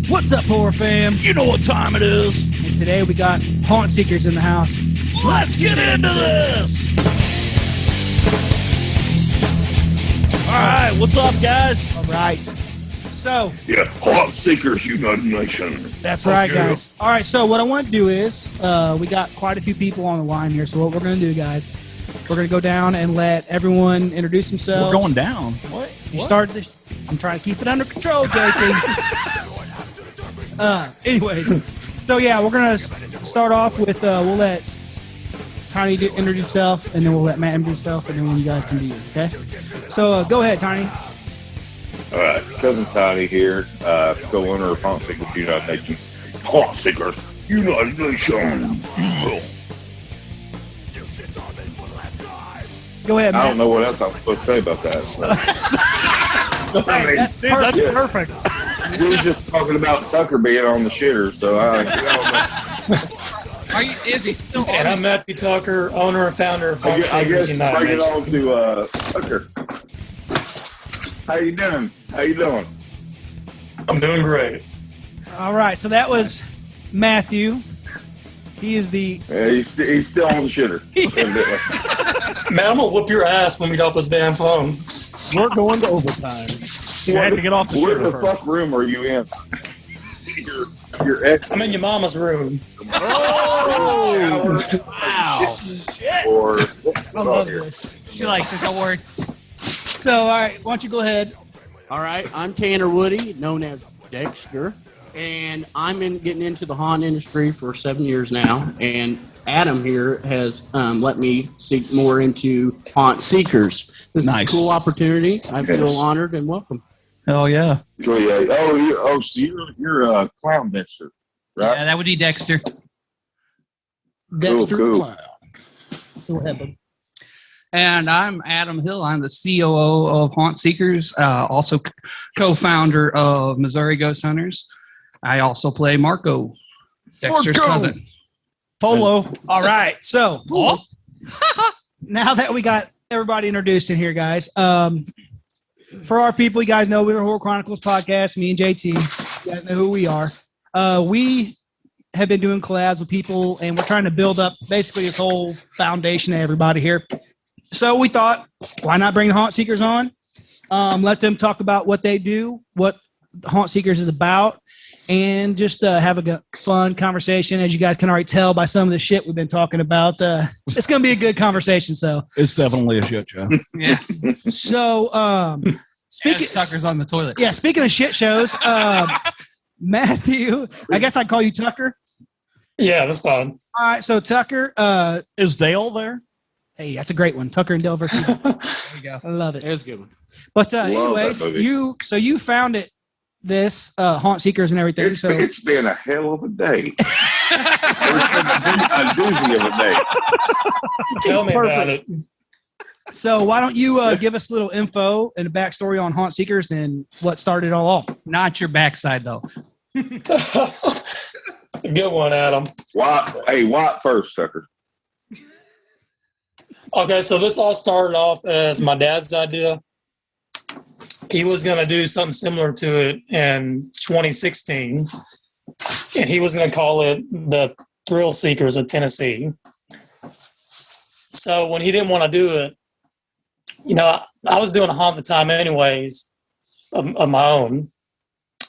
What's up, horror fam? You know what time it is. And today we got haunt seekers in the house. Let's get into this. All right, what's up, guys? All right. So. Yeah, haunt seekers, United Nation. That's right, guys. All right, so what I want to do is we got quite a few people on the line here. So what we're going to do, guys, we're going to go down and let everyone introduce themselves. We're going down. What? You started this. I'm trying to keep it under control, JT. Anyways, so yeah, we're gonna start off with we'll let Tiny introduce himself, and then we'll let Matt introduce himself, and then you guys can do it. Okay? So go ahead, Tiny. All right, Cousin Tiny here, co-owner of Haunt Seekers United Nation. Haunt Seekers United Nation. Go ahead, Matt. I don't know what else I'm supposed to say about that. That's perfect. We were just talking about Tucker being on the shitter, so Is he still on? And I'm Matthew Tucker, owner and founder of Haunt Seekers United Nation. Nation. Bring it on to Tucker. How you doing? I'm doing great. All right, so that was Matthew. He is the... Yeah, he's still on the shitter. Man, I'm going to whoop your ass when we get off this damn phone. We're going to overtime. You have to get off the shitter. Where the fuck room are you in? Your ex? I'm in your mama's room. Oh! Wow. Or, I love this. She likes it, don't worry. So, all right, why don't you go ahead? All right, I'm Tanner Woody, known as Dexter, and I'm getting into the haunt industry for 7 years now, and Adam here has let me seek more into haunt seekers. This is a cool opportunity. I feel honored and welcome. Hell yeah. So you're a clown Dexter, right? Yeah, that would be Dexter. Dexter Cool. Clown. Go ahead, bud. And I'm Adam Hill. I'm the COO of Haunt Seekers, also co-founder of Missouri Ghost Hunters. I also play Marco, Dexter's cousin. Polo. All right, so now that we got everybody introduced in here, guys, for our people, you guys know we're a Horror Chronicles podcast, me and JT. You guys know who we are. We have been doing collabs with people, and we're trying to build up basically this whole foundation of everybody here. So we thought, why not bring the Haunt Seekers on? Let them talk about what they do, what Haunt Seekers is about, and just have a fun conversation. As you guys can already tell by some of the shit we've been talking about, it's going to be a good conversation. So it's definitely a shit show. Yeah. So Tucker's on the toilet. Yeah, speaking of shit shows, Matthew, I guess I'd call you Tucker. Yeah, that's fine. All right, so Tucker. Is Dale there? Hey, that's a great one. Tucker and Dale versus. There you go. I love it. That's a good one. But anyways, you founded this Haunt Seekers and everything. It's been a hell of a day. It's been a doozy of a day. Tell me about it. So why don't you give us a little info and a backstory on Haunt Seekers and what started it all off? Not your backside, though. Good one, Adam. Watt first, Tucker. Okay, so this all started off as my dad's idea. He was going to do something similar to it in 2016, and he was going to call it the Thrill Seekers of Tennessee. So when he didn't want to do it, I was doing a haunt at the time anyways of my own.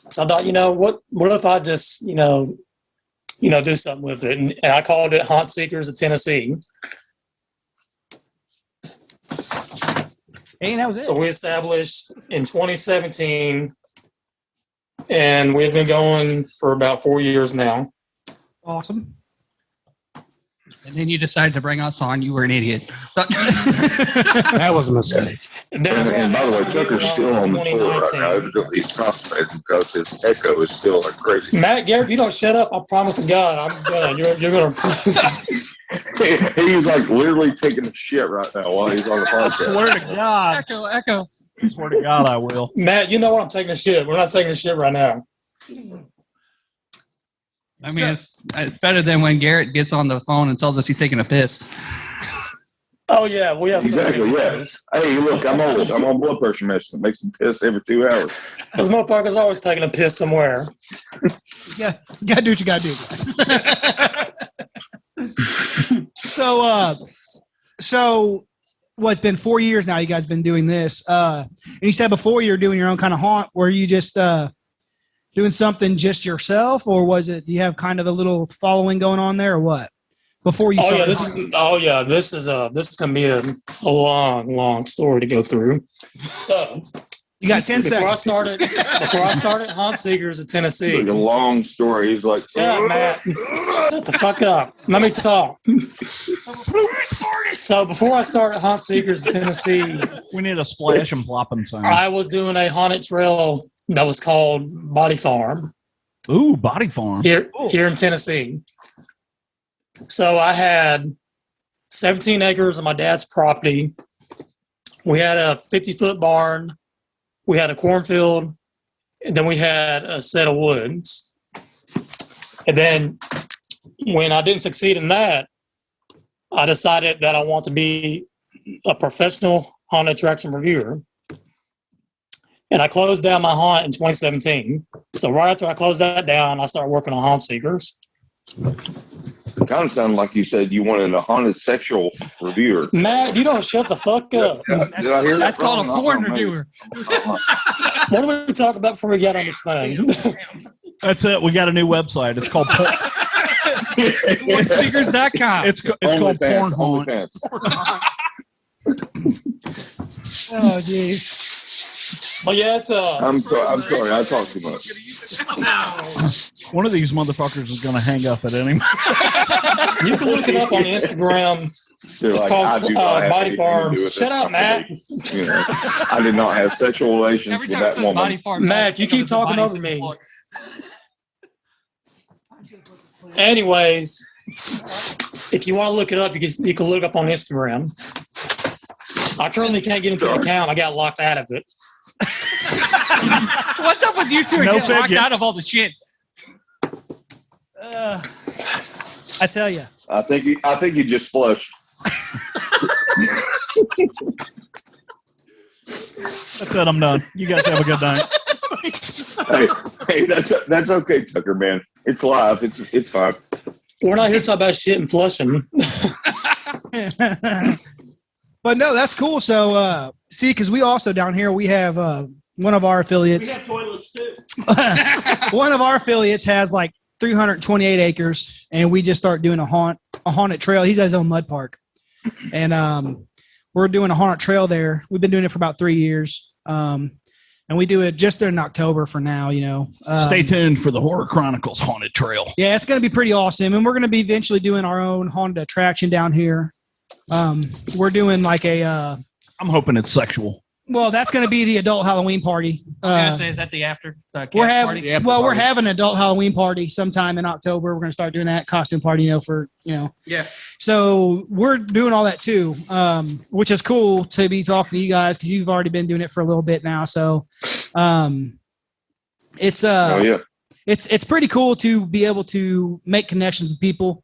So I thought, what if I just, do something with it? And I called it Haunt Seekers of Tennessee. And that was it. So we established in 2017, and we've been going for about 4 years now. Awesome. And then you decided to bring us on. You were an idiot. That was a mistake. And by the way, Tucker's still on the floor right now. Evidently, he's constipated because his echo is still like crazy. Matt, Garrett, if you don't shut up, I promise to God, I'm done. You're going to... He's like literally taking a shit right now while he's on the I podcast. swear to God. Echo. I swear to God, I will. Matt, you know what? I'm taking a shit. We're not taking a shit right now. I mean, it's better than when Garrett gets on the phone and tells us he's taking a piss. Oh yeah, we have Exactly, yeah. Hey, look, I'm old. I'm on blood pressure medicine. It makes me piss every 2 hours. Those motherfuckers always taking a piss somewhere. Yeah, you gotta do what you gotta do. So well, it's been 4 years now. You guys been doing this. And you said before you were doing your own kind of haunt. Were you just doing something just yourself, or was it? Do you have kind of a little following going on there, or what? Before you. This is gonna be a long story to go through. So you got 10 seconds. Before I started Haunt Seekers of Tennessee. It's like a long story. He's like, yeah, Matt, shut the fuck up. Let me talk. So before I started Haunt Seekers of Tennessee, we need a splash and plopping sound. I was doing a haunted trail that was called Body Farm. Ooh, Body Farm. Here in Tennessee. So I had 17 acres of my dad's property. We had a 50-foot barn. We had a cornfield. And then we had a set of woods. And then when I didn't succeed in that, I decided that I want to be a professional haunted attraction reviewer. And I closed down my haunt in 2017. So right after I closed that down, I started working on Haunt Seekers. It kind of sounded like you said you wanted a haunted sexual reviewer. Matt, you don't shut the fuck up. Did I hear that That's called a wrong? porn reviewer. What did we talk about before we got on this thing? That's it. We got a new website. It's called Pornseekers.com. It's called Porn Haunt. Oh, jeez. Well, yeah, it's I'm sorry. I talk too much. One of these motherfuckers is going to hang up at any moment. you can look it up on Instagram. They're It's like, called I do not have Body anything to Farm. do with Shut this up, Matt. company. You know, I did not have sexual relations Every with time it that says woman. Body Farm, Matt, you keep talking over me. Anyways, if you want to look it up, you can look it up on Instagram. I currently can't get into the account. I got locked out of it. What's up with you two? No Getting locked figure. out of all the shit. I tell you. I think you just flushed. That's it. I'm done. You guys have a good night. hey, that's okay, Tucker, man. It's live. It's fine. We're not here to talk about shit and flushing. But no, that's cool. So, see, because we also down here, we have one of our affiliates. We have toilets too. One of our affiliates has like 328 acres, and we just start doing a haunted trail. He has his own mud park, and we're doing a haunted trail there. We've been doing it for about 3 years, and we do it just in October for now. You know, Stay tuned for the Horror Chronicles Haunted Trail. yeah, it's going to be pretty awesome, and we're going to be eventually doing our own haunted attraction down here. We're doing like a. I'm hoping it's sexual. Well, that's going to be the adult Halloween party. I was gonna say, is that the after cat We're party? having we're having an adult Halloween party sometime in October. We're going to start doing that costume party, Yeah. So we're doing all that too, which is cool to be talking to you guys because you've already been doing it for a little bit now. So, it's it's pretty cool to be able to make connections with people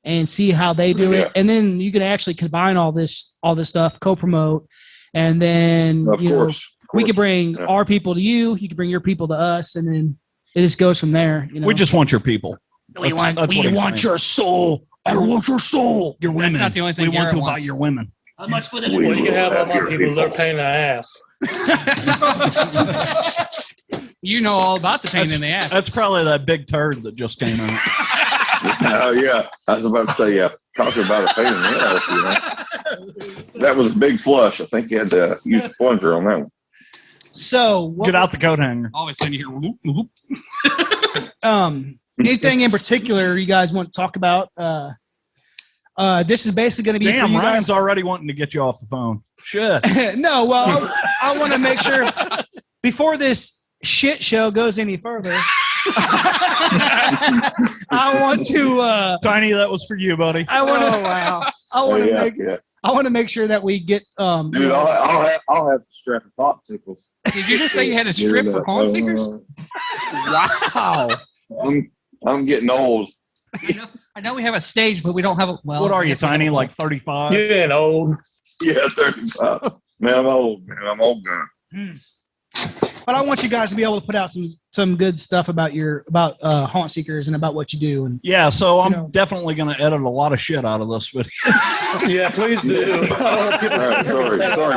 and see how they do it, and then you can actually combine all this stuff, co-promote, and then we can bring our people to you. You can bring your people to us, and then it just goes from there. You know, We just want your people. We want your soul. I want your soul. Your women. That's not the only thing we want Garrett to buy wants. your women. How much for the Well, you can have all my people. They're pain in the ass. You know all about the pain in the ass. That's probably that big turd that just came out. Oh yeah, I was about to say, yeah. Talking about a pain in the ass, you know. That was a big flush. I think you had to use a plunger on that one. So Get out the coat hanger. Always send you here. Whoop, whoop. Anything in particular you guys want to talk about? This is basically going to be Damn, for you Ryan's guys. already wanting to get you off the phone. Shit. No, well, I want to make sure before this shit show goes any further. I want to. Tiny, that was for you, buddy. I want to. wow. I want to yeah, make. yeah. I want to make sure that we get. Dude, I'll have to strap a popsicles. Did you just say you had a strip for Haunt Seekers? Wow. I'm getting old. I know we have a stage, but we don't have a. Well, What are I you, guess we have Tiny? a- Like 35? You ain't old. Yeah, 35. Man, I'm old. Man, I'm old now. But I want you guys to be able to put out some good stuff about Haunt Seekers and about what you do. And Yeah, so I'm definitely going to edit a lot of shit out of this video. Yeah, please do. I don't want people All right, sorry, brother.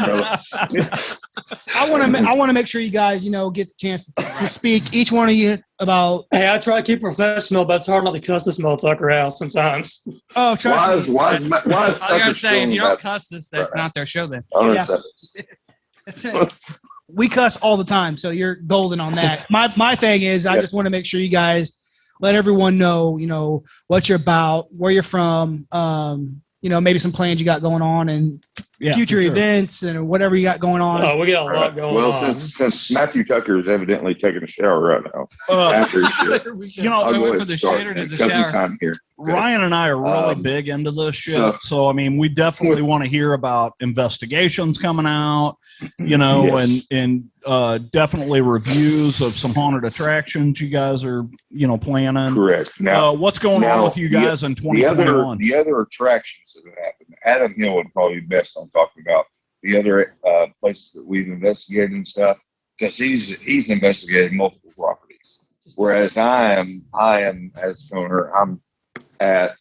I want to make sure you guys, get the chance to speak, each one of you, about. Hey, I try to keep professional, but it's hard not to cuss this motherfucker out sometimes. Oh, trust me. Why is I was Tucker gonna say, if you don't about- cuss this, that's not their show then. I don't understand. That's it. We cuss all the time, so you're golden on that. My thing is, I just want to make sure you guys let everyone know, what you're about, where you're from, maybe some plans you got going on, and future events and whatever you got going on. Oh, we got a lot going on. Well, since Matthew Tucker is evidently taking a shower right now, after his shit, I'll go ahead for and the start. shit or to the Cousin shower? time here. Ryan and I are really big into this shit. So, I mean, we definitely want to hear about investigations coming out, Yes. and definitely reviews of some haunted attractions you guys are, planning. Correct. Now, what's going on with you guys in 2021? the other attractions that have happened, Adam Hill would probably be best on talking about the other places that we've investigated and stuff, because he's investigated multiple properties, whereas I am as owner, I'm at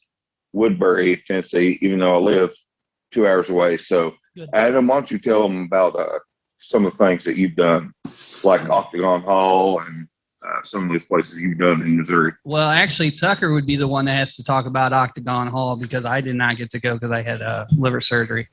Woodbury, Tennessee, even though I live 2 hours away. So, Adam, why don't you tell them about some of the things that you've done, like Octagon Hall and some of those places you've done in Missouri. Well, actually, Tucker would be the one that has to talk about Octagon Hall because I did not get to go because I had liver surgery.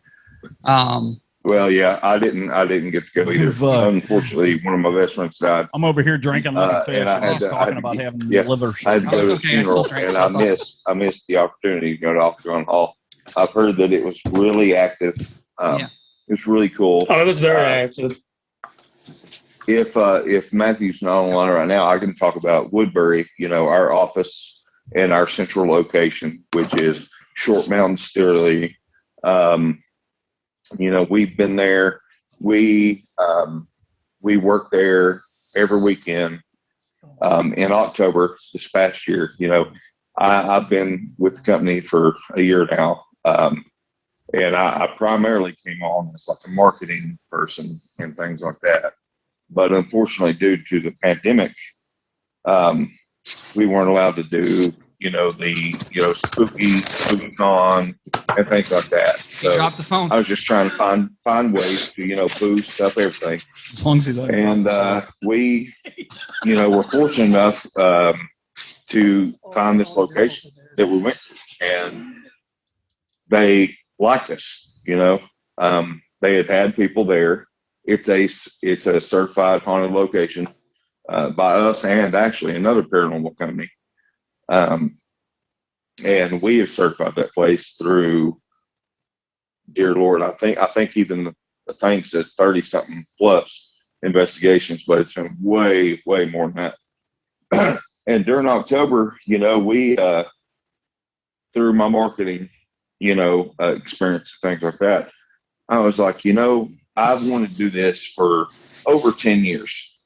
Well, yeah, I didn't get to go either. Unfortunately, one of my best friends died. I'm over here drinking like a fish. And I had to- talking about having yeah, liver. I had to go to the Okay, I funeral, still drank, and so it's I missed the opportunity to go to Octagon Hall. I've heard that it was really active. Yeah. It's really cool. Oh, it was very active. If Matthew's not online right now, I can talk about Woodbury, our office and our central location, which is Short Mountain Distillery. We've been there. We work there every weekend. In October this past year, I've been with the company for a year now. And I primarily came on as like a marketing person and things like that. But unfortunately, due to the pandemic, we weren't allowed to do, the spooky con and things like that. So Drop the phone. I was just trying to find ways to, boost stuff, everything. As long as you don't. And we, were fortunate enough to find this location that we went to, and they liked us. They had people there. It's a certified haunted location by us and actually another paranormal company. And we have certified that place through, dear Lord, I think even the thing says 30 something plus investigations, but it's been way, way more than that. And during October, we, through my marketing, experience, things like that, I was like, I've wanted to do this for over 10 years.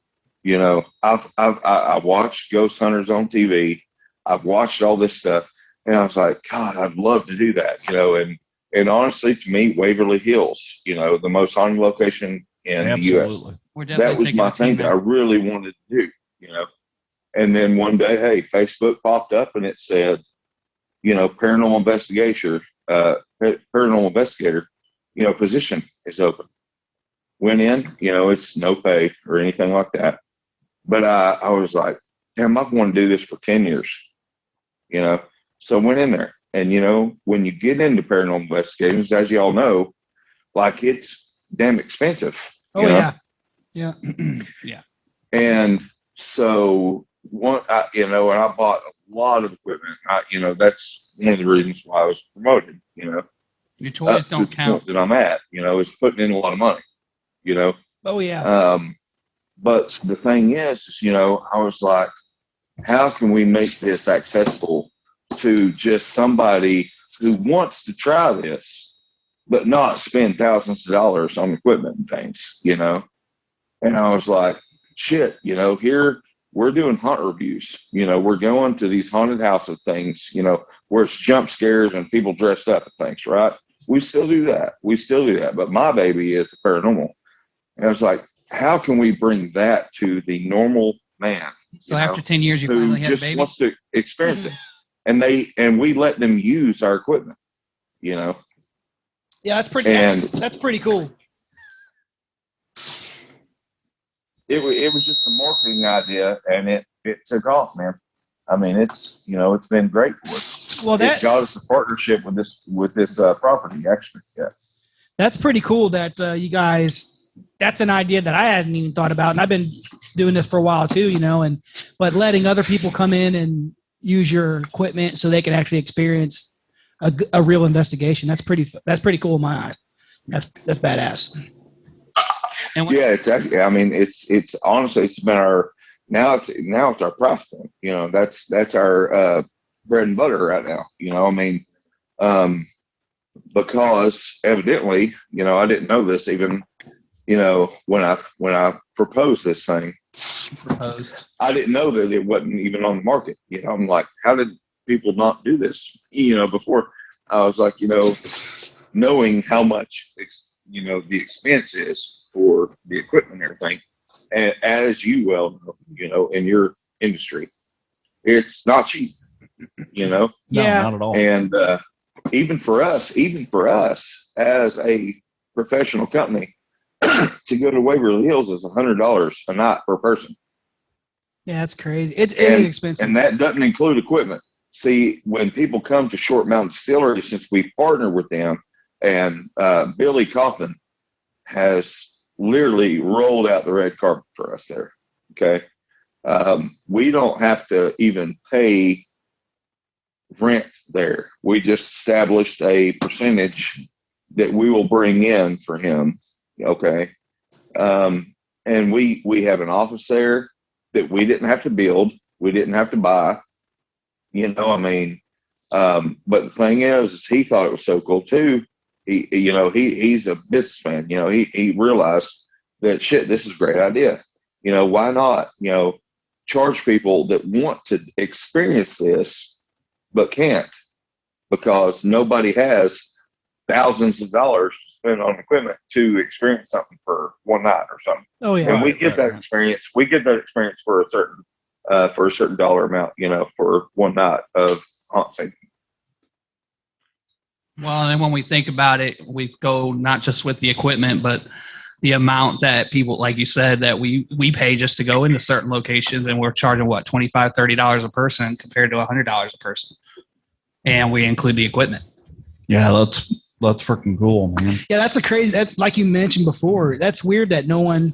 I watched Ghost Hunters on TV. I've watched all this stuff, and I was like, God, I'd love to do that, and honestly, to me, Waverly Hills, the most haunted location in the U.S. We're That definitely was taking my a team thing that I out. really wanted to do, And then one day, hey, Facebook popped up and it said, paranormal investigator, position is open. Went in, it's no pay or anything like that. But I was like, damn, I've wanted to do this for 10 years, So I went in there. And, when you get into paranormal investigations, as you all know, like it's damn expensive. Oh, yeah. Yeah. Yeah. And so, and I bought a lot of equipment. That's one of the reasons why I was promoted, Your toys to don't the count. point that I'm at, is putting in a lot of money, Oh, yeah. But the thing is, I was like, how can we make this accessible to just somebody who wants to try this, but not spend thousands of dollars on equipment and things, And I was like, shit, here we're doing haunt reviews. We're going to these haunted houses things, where it's jump scares and people dressed up and things, right? We still do that. But my baby is the paranormal. And I was like, how can we bring that to the normal man? So after 10 years, you who finally had a just baby? wants to experience it. And we let them use our equipment, Yeah, that's pretty cool. It was just a marketing idea, and it took off, man. I mean, it's been great for us. Well, It got us a partnership with this property, actually. Yeah. That's pretty cool that you guys, that's an idea that I hadn't even thought about. And I've been doing this for a while too, but letting other people come in and use your equipment so they can actually experience a real investigation. That's pretty cool in my eyes. That's badass. And Yeah, it's actually, I mean, it's honestly, it's been now it's our price point. That's our bread and butter right now. I mean, because evidently, I didn't know this even, when I proposed this thing. I didn't know that it wasn't even on the market. I'm like, how did people not do this? Before I was like, knowing how much, the expense is for the equipment and everything. And as you well know, in your industry, it's not cheap, No, not at all. And even for us as a professional company, to go to Waverly Hills is $100 a night per person. Yeah, that's crazy. It's expensive. And that doesn't include equipment. See, when people come to Short Mountain Distillery, since we partner with them, and Billy Kaufman has literally rolled out the red carpet for us there. Okay. We don't have to even pay rent there. We just established a percentage that we will bring in for him. Okay. And we have an office there that we didn't have to build. We didn't have to buy, I mean, but the thing is he thought it was so cool too. He's a businessman, he realized that this is a great idea. Why not, charge people that want to experience this, but can't, because nobody has thousands of dollars to spend on equipment to experience something for one night or something. Oh yeah. And we get that experience. We get that experience for a certain dollar amount, for one night of haunting. Well, and then when we think about it, we go not just with the equipment, but the amount that people, like you said, that we pay just to go into certain locations, and we're charging what, $25, $30 a person compared to $100 a person. And we include the equipment. Yeah, that's freaking cool, man. Yeah, that's like you mentioned before, that's weird that no one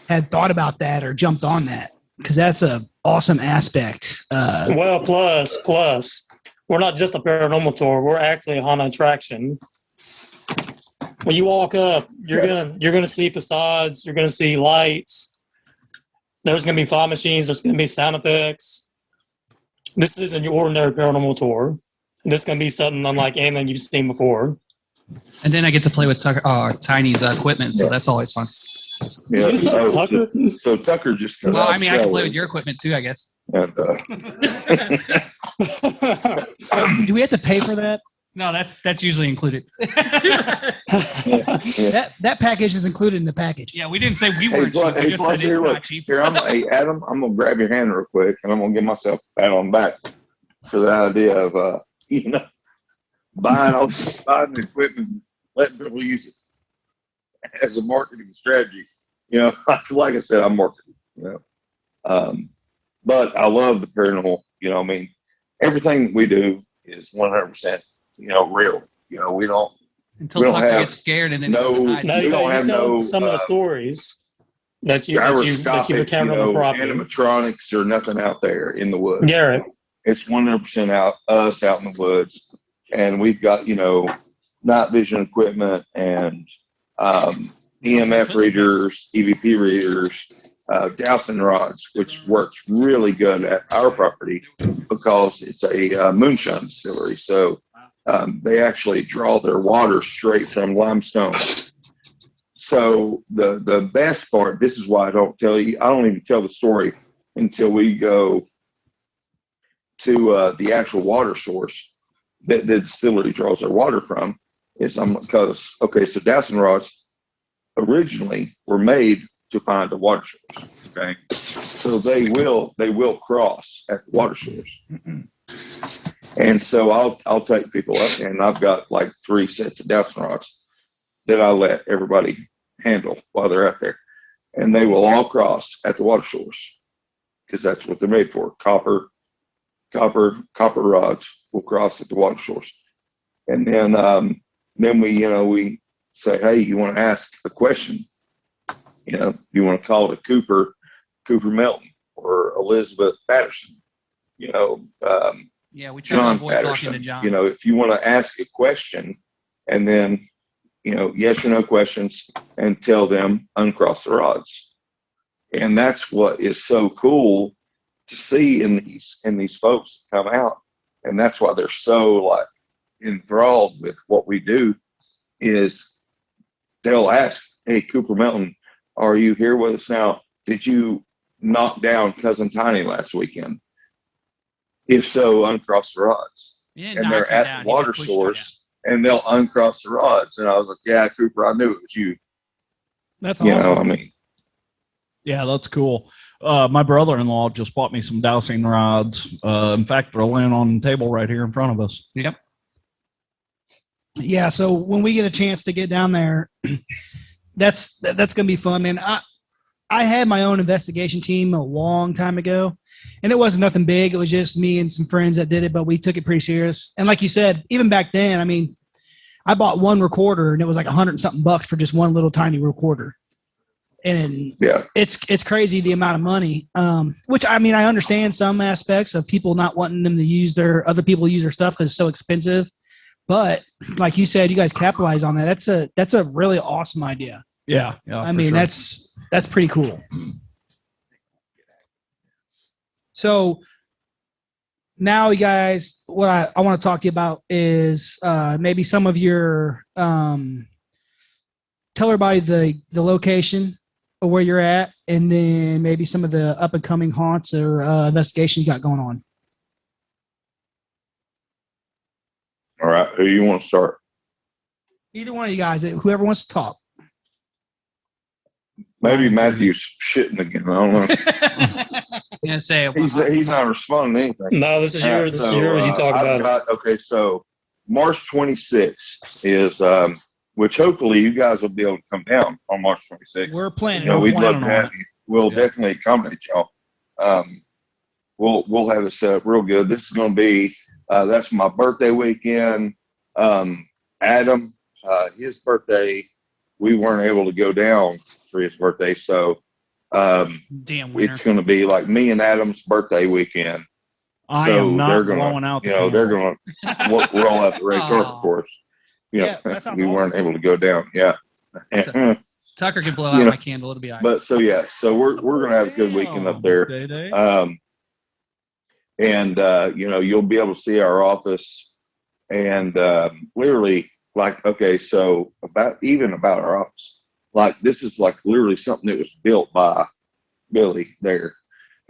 had thought about that or jumped on that, because that's a awesome aspect. Well, plus, we're not just a paranormal tour. We're actually a haunted attraction. When you walk up, you're gonna see facades. You're gonna see lights. There's gonna be fog machines. There's gonna be sound effects. This isn't your ordinary paranormal tour. This is gonna be something unlike anything you've seen before. And then I get to play with Tiny's equipment, so that's always fun. Yeah. Tucker? So Tucker just. Well, I mean, I can play with your equipment too, I guess. And, Do we have to pay for that? No, that's usually included. That package is included in the package. Yeah, we didn't say we weren't cheap. We just said it's not cheap. Here, hey, Adam, I'm going to grab your hand real quick, and I'm going to give myself a pat on the back for the idea of, buying the equipment, letting people use it as a marketing strategy. Like I said, I'm marketing, but I love the paranormal, I mean, everything we do is 100%, real. We don't. Until Tucker gets scared and then you tell some of the stories that you've encountered on the property. Animatronics or nothing out there in the woods. Garrett. It's 100% us out in the woods, and we've got night vision equipment and EMF readers, EVP readers, dowsing rods, which works really good at our property because it's a moonshine distillery. So they actually draw their water straight from limestone. So the best part, this is why I don't even tell the story until we go to the actual water source that the distillery draws their water from. So dowsing rods originally were made to find the water source. Okay. So they will cross at the water source. And so I'll take people up, and I've got like 3 sets of dowsing rods that I let everybody handle while they're out there. And they will all cross at the water source because that's what they're made for. Copper rods will cross at the water source. And then we say, hey, you want to ask a question? You want to call it a Cooper Melton or Elizabeth Patterson, Yeah, we try John to avoid Patterson. talking to John. If you want to ask a question and then, yes or no questions and tell them uncross the rods. And that's what is so cool to see in these folks that come out. And that's why they're so like enthralled with what we do is they'll ask, hey, Cooper Melton, are you here with us now? Did you knock down Cousin Tiny last weekend? If so, uncross the rods. And they're at the water source and they'll uncross the rods. And I was like, yeah, Cooper, I knew it was you. That's awesome. Yeah, that's cool. My brother-in-law just bought me some dowsing rods. In fact, they're laying on the table right here in front of us. Yep. Yeah, so when we get a chance to get down there, that's going to be fun, man. I had my own investigation team a long time ago, and it wasn't nothing big. It was just me and some friends that did it, but we took it pretty serious. And like you said, even back then, I mean, I bought one recorder, and it was like $100 and something for just one little tiny recorder. And yeah, it's crazy the amount of money, which I mean, I understand some aspects of people not wanting them to use other people use their stuff because it's so expensive. But like you said, you guys capitalize on that. That's a really awesome idea. Yeah. I mean, sure. That's pretty cool. So now, you guys, what I want to talk to you about is maybe some of your tell everybody the location of where you're at, and then maybe some of the up and coming haunts or investigation you got going on. All right. Who you want to start? Either one of you guys, whoever wants to talk. Maybe Matthew's shitting again. I don't know. Yeah, say he's not responding to anything. No, this is yours. This is yours. You talk about it. Okay, so March 26th is, which hopefully you guys will be able to come down on March 26th. We're planning. We'd love to have you. We'll definitely accommodate y'all. We'll have it set up real good. This is going to be that's my birthday weekend. Adam, his birthday, we weren't able to go down for his birthday, so it's going to be like me and Adam's birthday weekend. I am not blowing out the candle. They're going to roll out the red carpet for us. We weren't able to go down. Yeah. Tucker can blow out my candle. It'll be all right. But so we're going to have a good weekend up there. You'll be able to see our office and literally about our office. Like this is like literally something that was built by Billy there.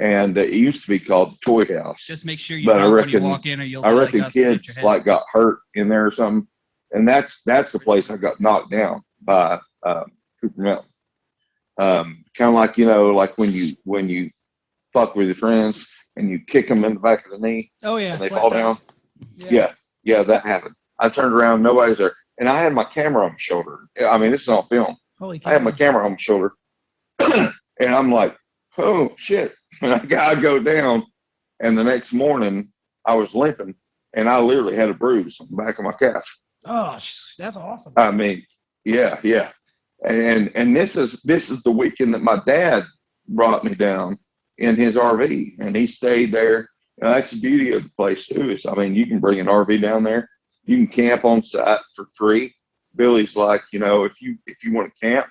And it used to be called the Toy House. Just make sure you know when you walk in, or you'll. I reckon kids got hurt in there or something, and that's the place I got knocked down by Cooper Melton. Kind of like like when you fuck with your friends and you kick them in the back of the knee. Oh yeah, and they fall down. Yeah, that happened. I turned around, nobody's there, and I had my camera on my shoulder. I mean, this is on film. Holy cow. I had my camera on my shoulder, and I'm like, oh shit. And I go down, and the next morning I was limping, and I literally had a bruise on the back of my calf. Oh, that's awesome. I mean, yeah. And this is the weekend that my dad brought me down in his RV, and he stayed there. And that's the beauty of the place too. Is you can bring an RV down there, you can camp on site for free. Billy's like, if you want to camp,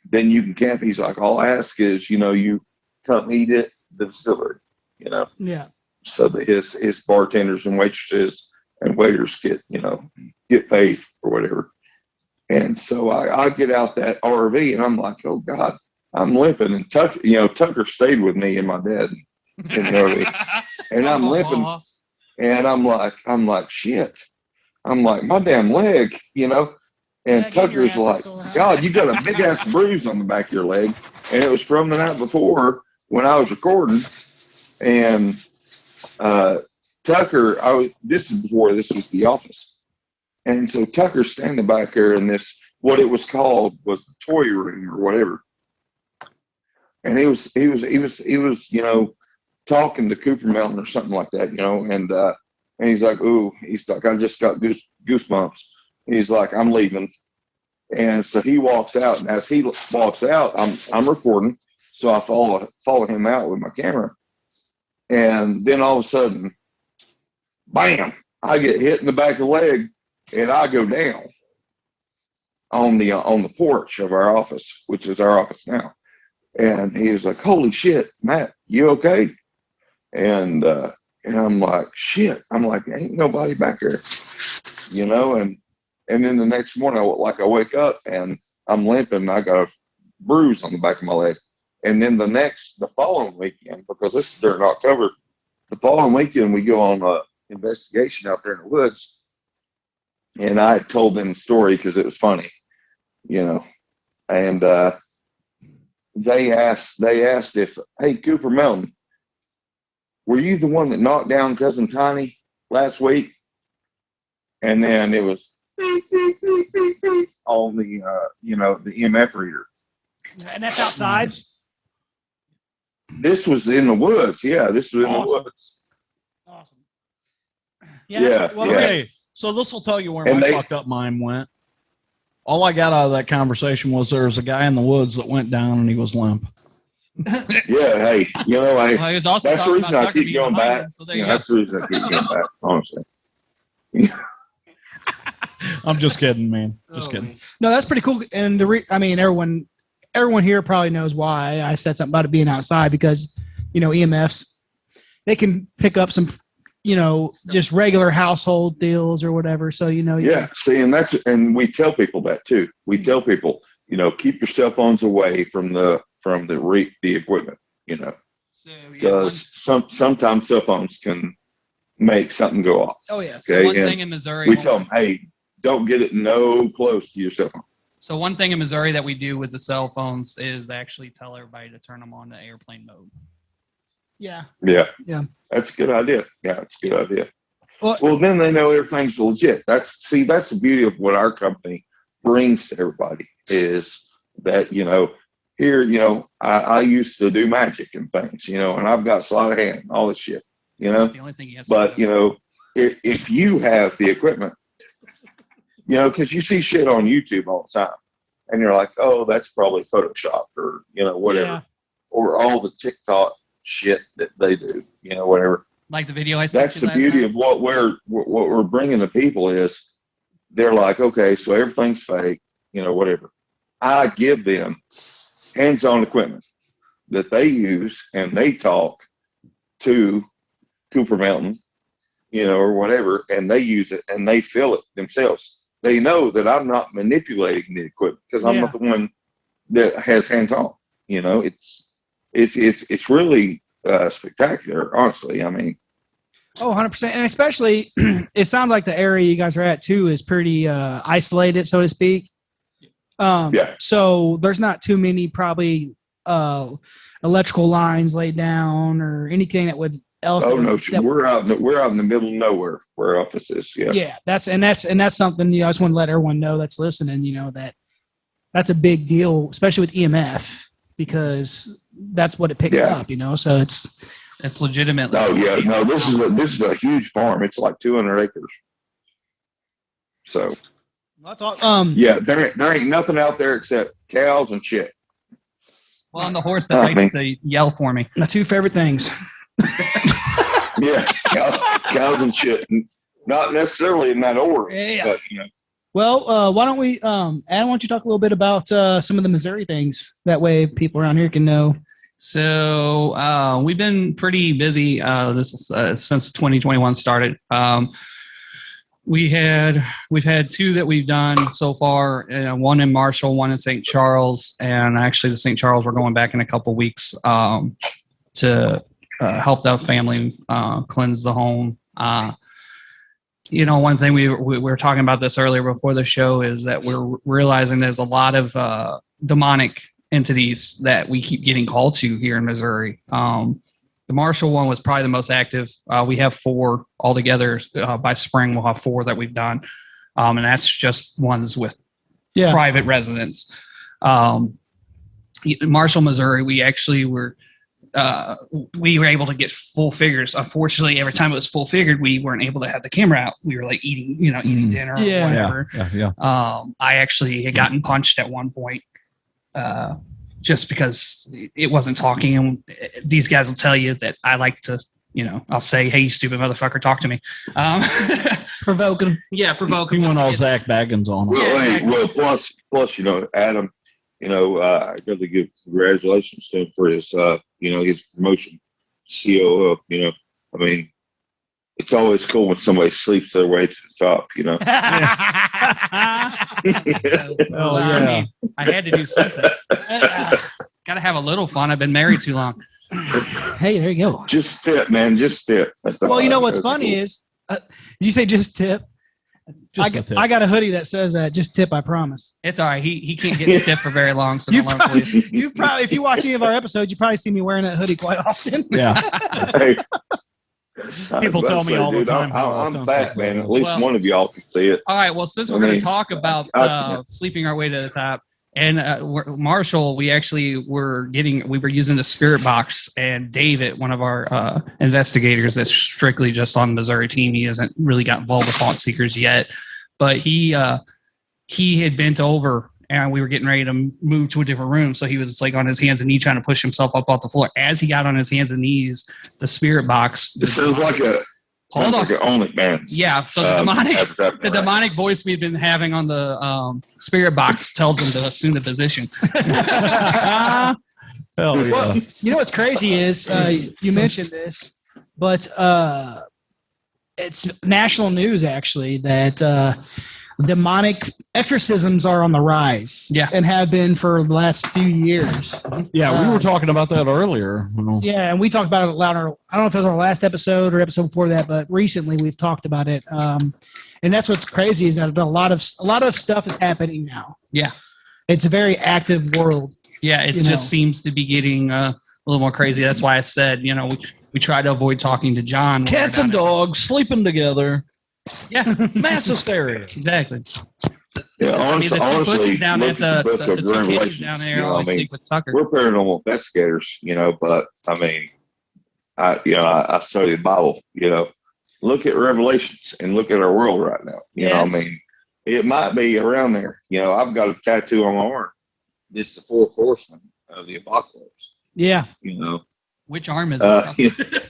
then you can camp. He's like, all I ask is, you come eat at the distillery, Yeah. So that his bartenders and waitresses and waiters get paid or whatever. And so I get out that RV and I'm like, oh God, I'm limping. And Tucker stayed with me and my dad in the RV. And I'm limping. And I'm like, shit. I'm like, my damn leg, you know? And Yeah, get your Tucker's ass like, sore. God, you got a big ass bruise on the back of your leg. And it was from the night before when I was recording. And Tucker, this is before this was the office. And so Tucker's standing back there in this, what it was called was the toy room or whatever. And he was, you know, talking to Cooper Mountain or something like that, you know, and he's like, ooh, he's like, I just got goosebumps. He's like, I'm leaving. And so he walks out, and as he walks out, I'm recording, so I follow him out with my camera. And then all of a sudden, bam, I get hit in the back of the leg, and I go down on the porch of our office, which is our office now. And he was like, holy shit, Matt, you okay? And I'm like, shit. I'm like, ain't nobody back there, you know? And then the next morning, I wake up and I'm limping. And I got a bruise on the back of my leg. And then the following weekend, because this is during October, the following weekend we go on an investigation out there in the woods. And I told them the story because it was funny, you know. And they asked if, hey, Cooper Mountain, were you the one that knocked down Cousin Tiny last week? And then it was on the, you know, the EMF reader. And that's outside? This was in the woods. Yeah, this was in the woods. Awesome. Yeah. Well, yeah. Okay, so this will tell you where And my fucked up mind went. All I got out of that conversation was there was a guy in the woods that went down and he was limp. Yeah, hey, you know, Well, he was also that's the talking reason about I Tucker keep being going behind back. him, so there You you know, go. that's the reason I keep going back, honestly. I'm just kidding, man. Just Oh, kidding. man. no, that's pretty cool. And I mean, everyone here probably knows why I said something about it being outside, because, you know, EMFs, they can pick up some, you know, just regular household deals or whatever. So, you know, Yeah, see, and we tell people that too. We tell people, you know, keep your cell phones away from the equipment, you know, So, because sometimes cell phones can make something go off. Oh yeah. So Okay, one and thing in Missouri, we tell them, hey, don't get it no close to your cell phone. So one thing in Missouri that we do with the cell phones is actually tell everybody to turn them on to airplane mode. Yeah. Yeah. Yeah. That's a good idea. Yeah, it's a good idea. Well, Then they know everything's legit. That's the beauty of what our company brings to everybody is that, you know, here, you know, I used to do magic and things, you know, and I've got sleight of hand, all this shit, you know, The only thing he has to but do. you know, if you have the equipment, you know, because you see shit on YouTube all the time and you're like, oh, that's probably Photoshop or, you know, whatever, yeah. or all the TikTok shit that they do, you know, whatever. Like the video I sent That's you the last beauty night. of what we're bringing to people is they're like, okay, so everything's fake, you know, whatever. I give them hands-on equipment that they use and they talk to Cooper Mountain, you know, or whatever, and they use it and they feel it themselves. They know that I'm not manipulating the equipment because I'm not the one that has hands-on. You know, it's really spectacular, honestly. I mean, Oh, 100%. And especially, it sounds like the area you guys are at too is pretty isolated, so to speak. Yeah. So there's not too many probably electrical lines laid down or anything that would else. oh that would, no, that- we're out in the middle of nowhere where our office is. Yeah. yeah, that's something, you know, I just want to let everyone know that's listening, you know, that's a big deal, especially with EMF, because that's what it picks Yeah. up, you know. So it's legitimately. Oh yeah, no, this is a huge farm. It's like 200 acres. So that's all. yeah, there ain't nothing out there except cows and shit. Well, and the horse that likes to yell for me. My two favorite things. Yeah, cows and shit. Not necessarily in that order, Yeah. but you know. Well, why don't we, Adam, why don't you talk a little bit about some of the Missouri things? That way people around here can know. So we've been pretty busy since 2021 started. We've had two that we've done so far. One in Marshall, one in St. Charles, and actually the St. Charles we're going back in a couple weeks to help that family cleanse the home. one thing we were talking about this earlier before the show is that we're realizing there's a lot of demonic entities that we keep getting called to here in Missouri. The Marshall one was probably the most active. We have 4 altogether. By spring, we'll have 4 that we've done. And that's just ones with private residents. Marshall, Missouri, we actually were able to get full figures. Unfortunately, every time it was full figured, we weren't able to have the camera out. We were like eating dinner or whatever. Yeah. I actually had gotten punched at one point. Just because it wasn't talking. And these guys will tell you that I like to, I'll say, hey, you stupid motherfucker, talk to me. Provoke him. Yeah, provoke him. He went all Zach Baggins on. Well, plus, Adam, I really give congratulations to him for his, his promotion, COO. I mean, it's always cool when somebody sleeps their way to the top. Well, I mean, I had to do something. Got to have a little fun. I've been married too long. Hey, there you go. Just tip, man. Just tip. Well, what's funny is, did you say just tip? I got a hoodie that says that. Just tip, I promise. It's all right. He can't get stiff for very long. So you probably, if you watch any of our episodes, you probably see me wearing that hoodie quite often. Yeah. Hey, People tell me all the time. I'm fat, man. At least one of y'all can see it. All right. Well, since we're going to talk about sleeping our way to the top, and Marshall, we were using the spirit box, and David, one of our investigators that's strictly just on the Missouri team, he hasn't really got involved with Haunt Seekers yet, but he had bent over and we were getting ready to move to a different room. So he was like on his hands and knees trying to push himself up off the floor. As he got on his hands and knees, the spirit box. It sounds like an OnlyFans. Yeah. So the demonic voice we've been having on the spirit box tells him to assume the position. Hell yeah. Well, what's crazy is you mentioned this, but it's national news actually that demonic exorcisms are on the rise. Yeah. And have been for the last few years. Yeah, we were talking about that earlier. Yeah, and we talked about it louder. I don't know if it was our last episode or episode before that, but recently we've talked about it. And that's what's crazy is that a lot of stuff is happening now. Yeah. It's a very active world. Yeah, it just seems to be getting a little more crazy. That's why I said, we try to avoid talking to John. Cats and dogs sleeping together. Yeah, mass hysteria. Exactly. Yeah, honestly, the two pussies down look at at the book the of two kitties Revelations, down there always sleep with Tucker. We're paranormal investigators, but I mean, I study the Bible. Look at Revelations and look at our world right now. You know, I mean, it might be around there. I've got a tattoo on my arm. It's the fourth horseman of the apocalypse. Yeah. Which arm is it?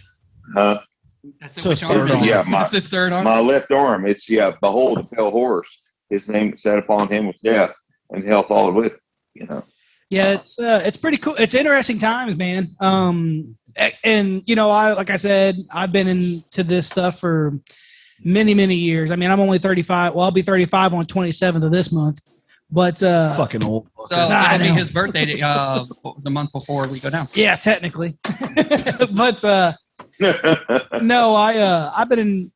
That's So which arm? Yeah, That's the third arm. my left arm. It's behold the pale horse. His name sat upon him with death, and hell followed with it. Yeah, it's pretty cool. It's interesting times, man. And like I said, I've been into this stuff for many, many years. I mean, I'm only 35. Well, I'll be 35 on 27th of this month. But fucking old. So it'll be his birthday the month before we go down. Yeah, technically. But no, I've been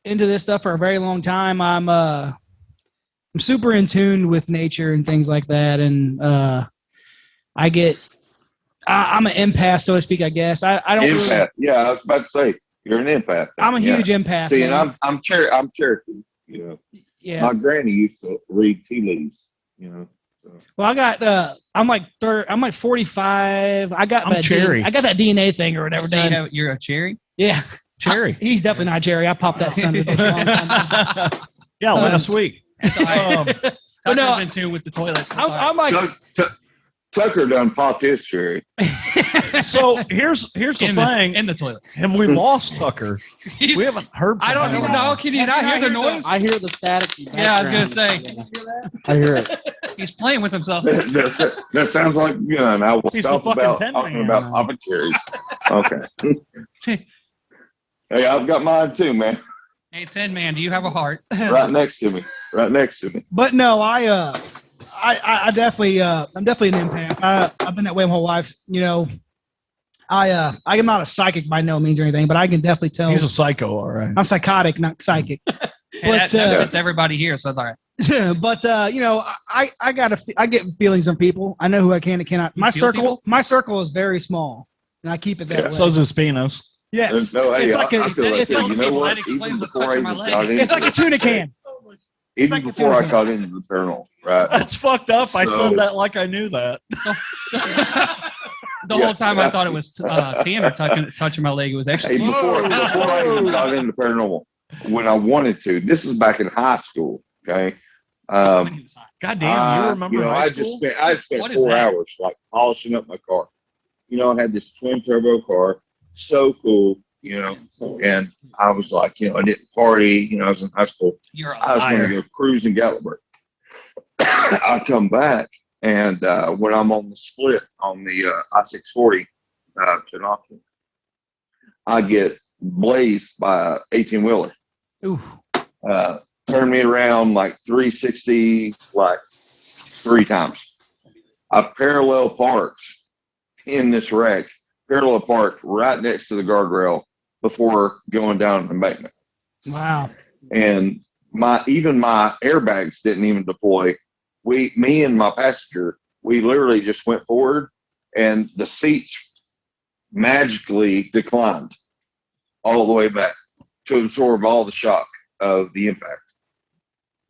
into this stuff for a very long time. I'm super in tune with nature and things like that, and I'm an empath, so to speak. I guess I don't. Empath. Really, yeah, I was about to say you're an empath. I'm a huge empath. See, man. and I'm Cherokee. Yeah. My granny used to read tea leaves. So. Well, I got. I'm like 45. I got that cherry. I got that DNA thing or whatever. So you're a cherry. Yeah, Cherry. He's definitely not cherry. I popped that son of a bitch a long time ago. Yeah, last week. But no, in tune with the toilets. I'm like. Tucker done popped his cherry. So here's the thing. In the toilet. Have we lost Tucker? We haven't heard from I don't him. know. Can you not hear the noise? I hear the static. Yeah, I was gonna say. I hear it. He's playing with himself. That sounds like gun. I will He's stop the fucking about Tin talking Man. about popping cherries. Okay. Hey, I've got mine too, man. Hey, Tin Man, do you have a heart? Right next to me. Right next to me. But no, I definitely, I'm definitely an empath. I've been that way my whole life. I am not a psychic by no means or anything, but I can definitely tell. He's a psycho, all right. I'm psychotic, not psychic. Hey, that fits everybody here, so it's all right. But you know, I get feelings on people. I know who I can and cannot. My circle is very small, and I keep it that way. So is his penis. Yes, No, hey, it's like I feel like it's like you know what? That explains Even what's before I touching my even leg. got into it's like a tuna can. even like a before I tuna got into the paranormal, right? That's fucked up. I So- said that like I knew that. The whole time I thought it was Tanner touching my leg. It was Hey, actually before I even got into paranormal, when I wanted to, this is back in high school. Okay. God damn, you remember high I school? spent What is 4 that? hours like polishing up my car. You know, I had this twin turbo car, so cool. You know, and I was like, you know, I didn't party. You know, I was in high school. You're a I was going liar. to go cruise in Gatlinburg. I come back, and when I'm on the split on the I-640 to Knoxville, I get blazed by an 18-wheeler. Ooh. Turned me around like 360, like 3 times. I parallel parked in this wreck, parallel parked right next to the guardrail before going down the embankment. Wow. And my airbags didn't even deploy. Me and my passenger, we literally just went forward, and the seats magically declined all the way back to absorb all the shock of the impact.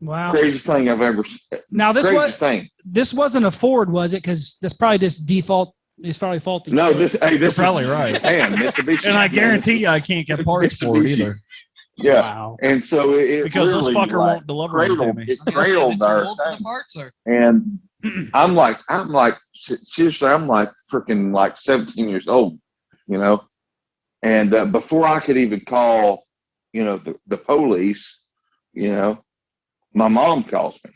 Wow. Craziest thing I've ever. Now Craziest thing. this wasn't a Ford, was it? Because that's probably just default. It's probably faulty. No, this You're is probably right. Japan, Mitsubishi. And I guarantee you I can't get parts for it either. Yeah, Wow. and so it Because this literally, fucker like, won't deliver them to cradled, me. it I was gonna say, is cradled it too our old for the thing. parts, or And I'm like seriously, I'm like freaking like 17 years old, you know. And before I could even call, you know, the police, you know, my mom calls me.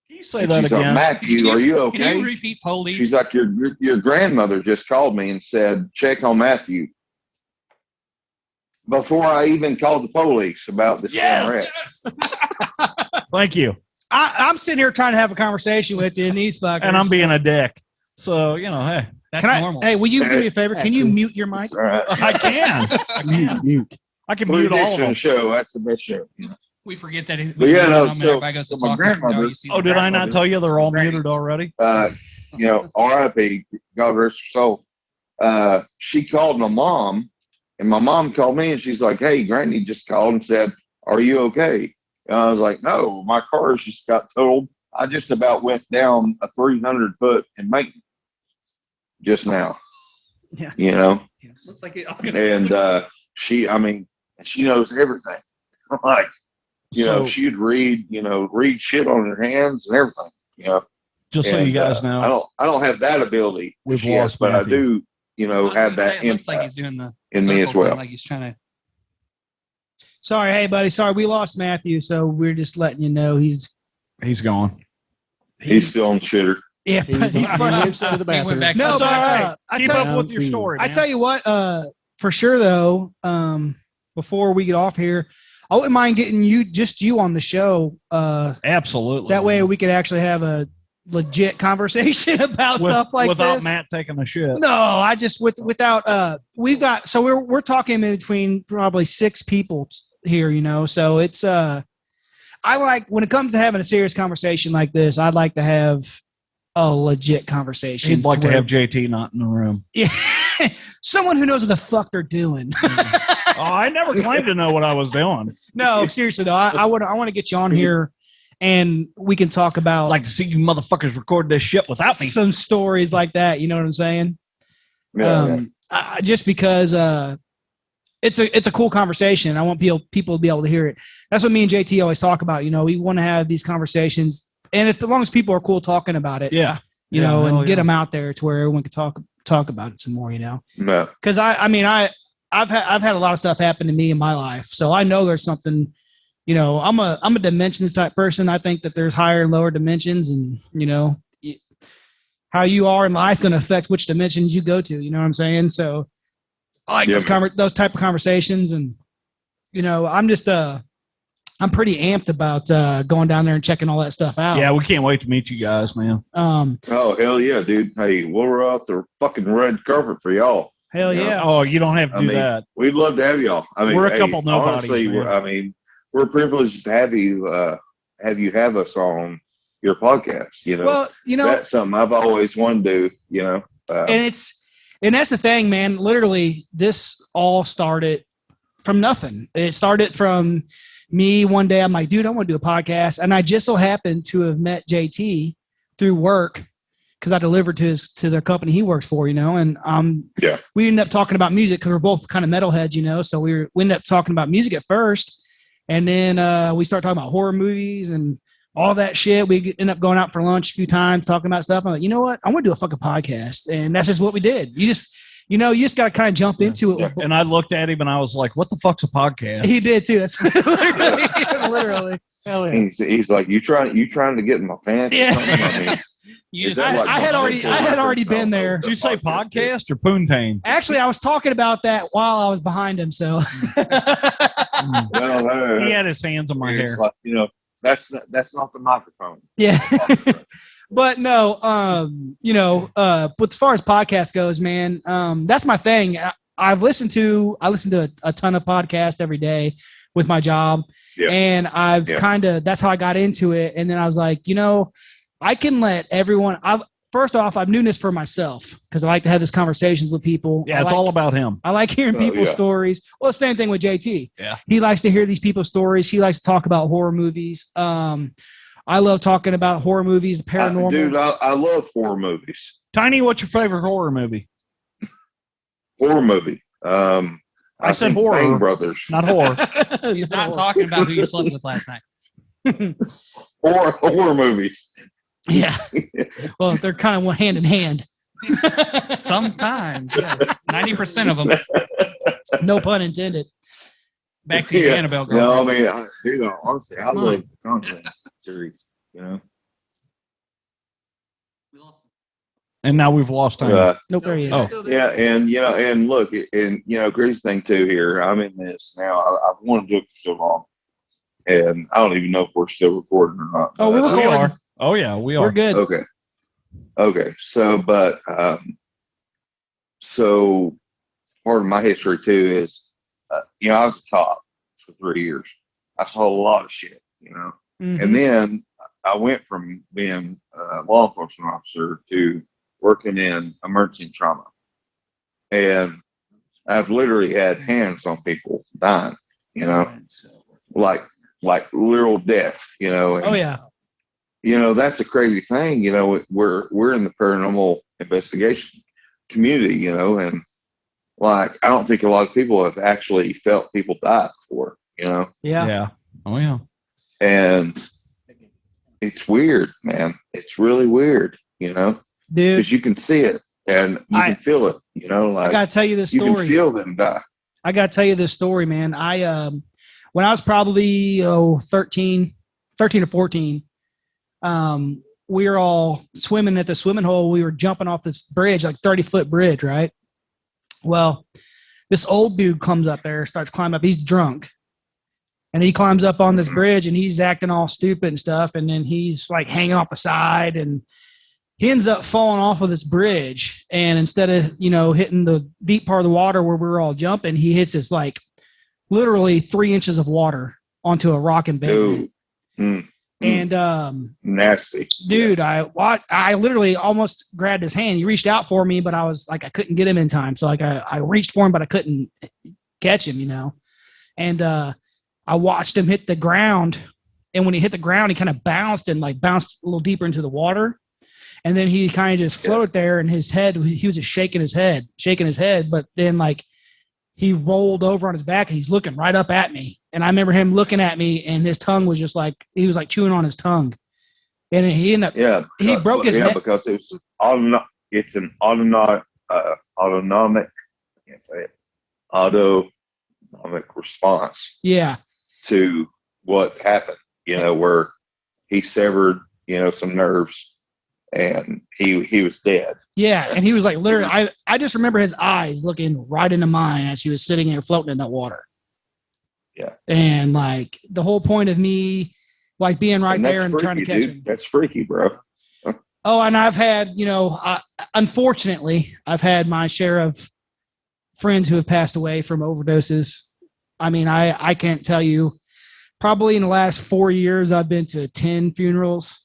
Can you say And that she's like, again? Matthew, are you Can okay? you repeat police? She's like, your grandmother just called me and said, check on Matthew. Before I even called the police about this Yes! wreck. Thank you. I'm sitting here trying to have a conversation with you, and these fuckers. And I'm being a dick. So, you know, hey, That's Can I? normal. Hey, will you do me a favor? Can you mute your mic? All right. I can. I can mute. I can Three mute all dicks of in a them. show. That's the best show. We forget that. But yeah, no, everybody goes so to my talk. grandmother- Oh, did I not tell you they're all muted already? You know, R.I.P. God rest her soul. She called my mom, and my mom called me, and she's like, "Hey, Granny just called and said, are you okay?" And I was like, "No, my car's just got totaled. I just about went down a 300-foot in maintenance just now." Yeah. You know, Looks like it. I was gonna- and she knows everything. Like, you know, So- she'd read shit on her hands and everything. You know. Just so And, you guys know, I don't have that ability, We've yet, lost but I Matthew. do, you I know, was have gonna say, that it looks like impact he's doing the in me circle as well. thing, like he's trying to. Sorry, hey buddy. Sorry, we lost Matthew, so we're just letting you know he's gone. He's still on shitter. yeah. He He flushed went himself. to the He went bathroom. back. No, That's but all right. I Keep tell up with your story. I man. tell you what, for sure though, before we get off here, I wouldn't mind getting you on the show. Absolutely. That way we could actually have a legit conversation about stuff like without this. Matt taking a shit. No, I just without we've got so we're talking in between probably 6 people here, you know. So it's I like when it comes to having a serious conversation like this, I'd like to have a legit conversation. He'd like to where- have JT not in the room. yeah, someone who knows what the fuck they're doing. Oh, I never claimed to know what I was doing. No, seriously though, I want to get you on here and we can talk about I'd like to see you motherfuckers record this shit without me. some stories like that. You know what I'm saying? Yeah, Just because it's a cool conversation. I want people to be able to hear it. That's what me and JT always talk about. You know, we want to have these conversations, and as long as people are cool talking about it, Yeah. you Yeah, know, hell and get yeah. them out there to where everyone can talk about it some more. You know, no. because I've had a lot of stuff happen to me in my life, so I know there's something. You know, I'm a dimensions type person. I think that there's higher and lower dimensions, and you know, how you are in life is going to affect which dimensions you go to. You know what I'm saying? So I like those type of conversations, and you know, I'm pretty amped about going down there and checking all that stuff out. Yeah, we can't wait to meet you guys, man. Oh hell yeah, dude! Hey, we'll roll out the fucking red carpet for y'all. Hell You know? yeah. Oh, you don't have to I do mean, that. we'd love to have y'all. I mean, We're a couple nobodies, honestly, man. we're privileged to have you have us on your podcast. You know, Well, that's something I've always wanted to do. You know, and that's the thing, man. Literally, this all started from nothing. It started from me one day. I'm like, dude, I want to do a podcast, and I just so happened to have met JT through work because I delivered to the company he works for, and we ended up talking about music because we're both kind of metalheads, so we ended up talking about music at first, and then we started talking about horror movies and all that shit. We ended up going out for lunch a few times talking about stuff. I'm like, you know what? I want to do a fucking podcast, and that's just what we did. You just got to kind of jump into it. And I looked at him and I was like, what the fuck's a podcast? He did too. That's literally. Hell yeah. He's like, you trying to get in my pants? Yeah. I mean, I had already been there. Did you say podcast or poontang? Actually, I was talking about that while I was behind him. So well, he had his hands on my hair. Like, that's not the microphone. Yeah. But no, but as far as podcast goes, man, that's my thing. I listen to a ton of podcasts every day with my job. Yeah. And that's how I got into it. And then I was like, I can let everyone, first off, I'm doing this for myself because I like to have these conversations with people. Yeah, it's all about him. I like hearing people's stories. Well, same thing with JT. Yeah. He likes to hear these people's stories. He likes to talk about horror movies. I love talking about horror movies, the paranormal. Dude, I love horror movies. Tiny, what's your favorite horror movie? Horror movie. I said think horror. Bang Brothers. Not horror. He's not talking about who you slept with last night. Horror movies. Yeah. Well, they're kind of hand in hand. Sometimes, yes. 90% of them. No pun intended. Back to your Annabelle girl. No, I mean, honestly, I love the Conjuring series. We lost him. And now we've lost time. Nope, there he is. Oh. Yeah, and look, and crazy thing too here. I'm in this now. I've wanted to do it for so long, and I don't even know if we're still recording or not. Oh, we're We recording. are. Oh yeah, we are. We're good. Okay. So, but so part of my history too is, I was a cop for 3 years. I saw a lot of shit, Mhm. and then I went from being a law enforcement officer to working in emergency and trauma, and I've literally had hands on people dying, like literal death, and, Oh yeah. that's a crazy thing. We're in the paranormal investigation community, and like I don't think a lot of people have actually felt people die before, Yeah. Yeah. Oh yeah. and it's weird, man. It's really weird, Dude, because you can see it and you can feel it, I gotta tell you this you can story. feel them die. I gotta tell you this story, man. When I was probably 13 or 14, we were all swimming at the swimming hole. We were jumping off this bridge, like 30-foot bridge, right? Well, this old dude comes up there, starts climbing up. He's drunk. And he climbs up on this bridge and he's acting all stupid and stuff. And then he's like hanging off the side and he ends up falling off of this bridge. And instead of, hitting the deep part of the water where we were all jumping, he hits this like literally 3 inches of water onto a rock embankment. And Nasty. dude, I literally almost grabbed his hand. He reached out for me, but I was like, I couldn't get him in time. So like I reached for him, but I couldn't catch him, and I watched him hit the ground. And when he hit the ground, he kind of bounced a little deeper into the water. And then he kind of just floated there, and his head, he was just shaking his head. But then like he rolled over on his back and he's looking right up at me. And I remember him looking at me and his tongue was just like, he was like chewing on his tongue. And he ended up, he broke his neck. Because it's an autonomic, I can't say it, autonomic response. Yeah. To what happened, where he severed, some nerves and he was dead. Yeah. And he was like, literally, I just remember his eyes looking right into mine as he was sitting there floating in that water. Yeah. And like the whole point of me like being right there and trying to catch him. That's freaky, bro. Oh, and I've had, unfortunately, I've had my share of friends who have passed away from overdoses. I mean, I can't tell you. Probably in the last 4 years, I've been to 10 funerals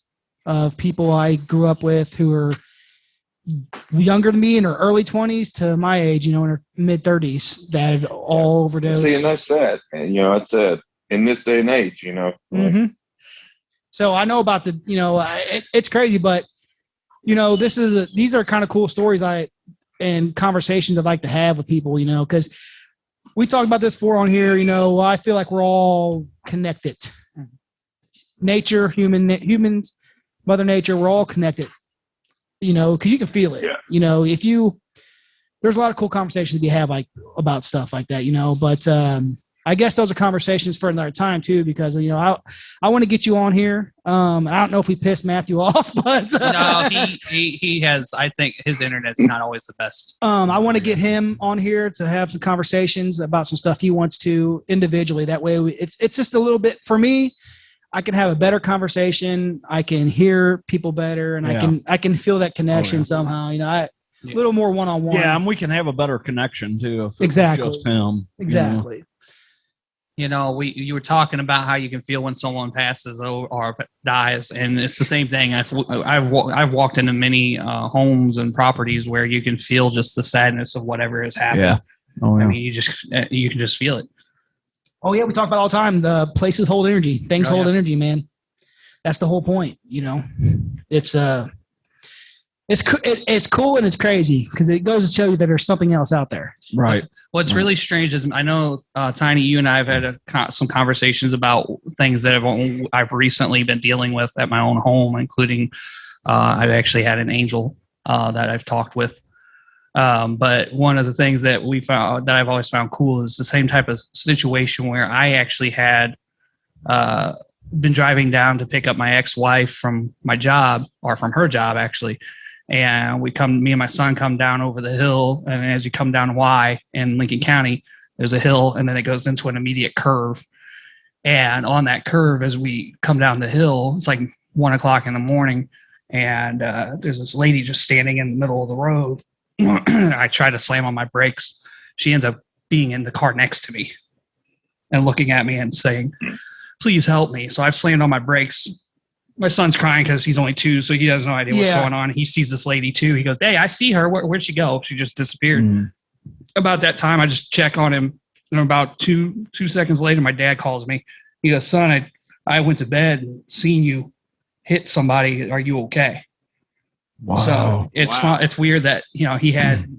of people I grew up with who are younger than me in their early 20s to my age, in their mid 30s that had all overdosed. See, and that's sad. And, it's sad in this day and age, Mm-hmm. So I know about it's crazy, but these are kind of cool stories and conversations I'd like to have with people, because we talked about this before on here. I feel like we're all connected. Nature, humans, Mother Nature, we're all connected. Because you can feel it. Yeah. There's a lot of cool conversations to have about stuff like that. But I guess those are conversations for another time too, because I want to get you on here. I don't know if we pissed Matthew off, but no, he has. I think his internet's not always the best. I want to get him on here to have some conversations about some stuff he wants to individually. That way, it's just a little bit for me. I can have a better conversation. I can hear people better, and I can feel that connection somehow. A little more one-on-one. Yeah, and we can have a better connection too. If exactly. Just him. Exactly. You were talking about how you can feel when someone passes or dies, and it's the same thing. I've walked into many homes and properties where you can feel just the sadness of whatever has happened. Yeah. Oh, yeah. I mean, you can just feel it. Oh yeah, we talk about it all the time. The places hold energy. Things hold energy, man. That's the whole point. It's cool and it's crazy because it goes to show you that there's something else out there. Right. What's really strange is I know Tiny, you and I have had some conversations about things that I've recently been dealing with at my own home, including I've actually had an angel that I've talked with. But one of the things that we found that I've always found cool is the same type of situation where I actually had been driving down to pick up my ex-wife from my job, or from her job actually. And me and my son come down over the hill, and as you come down Y in Lincoln County, there's a hill, and then it goes into an immediate curve. And on that curve, as we come down the hill, it's like 1 o'clock in the morning, and there's this lady just standing in the middle of the road. I try to slam on my brakes. She ends up being in the car next to me and looking at me and saying, "Please help me." So I've slammed on my brakes. My son's crying because he's only 2, so he has no idea what's going on. He sees this lady too. He goes, "Hey, I see her. Where'd she go?" She just disappeared. About that time, I just check on him. And about two seconds later, my dad calls me. He goes, "Son, I went to bed and seen you hit somebody. Are you okay?" Wow. So it's weird that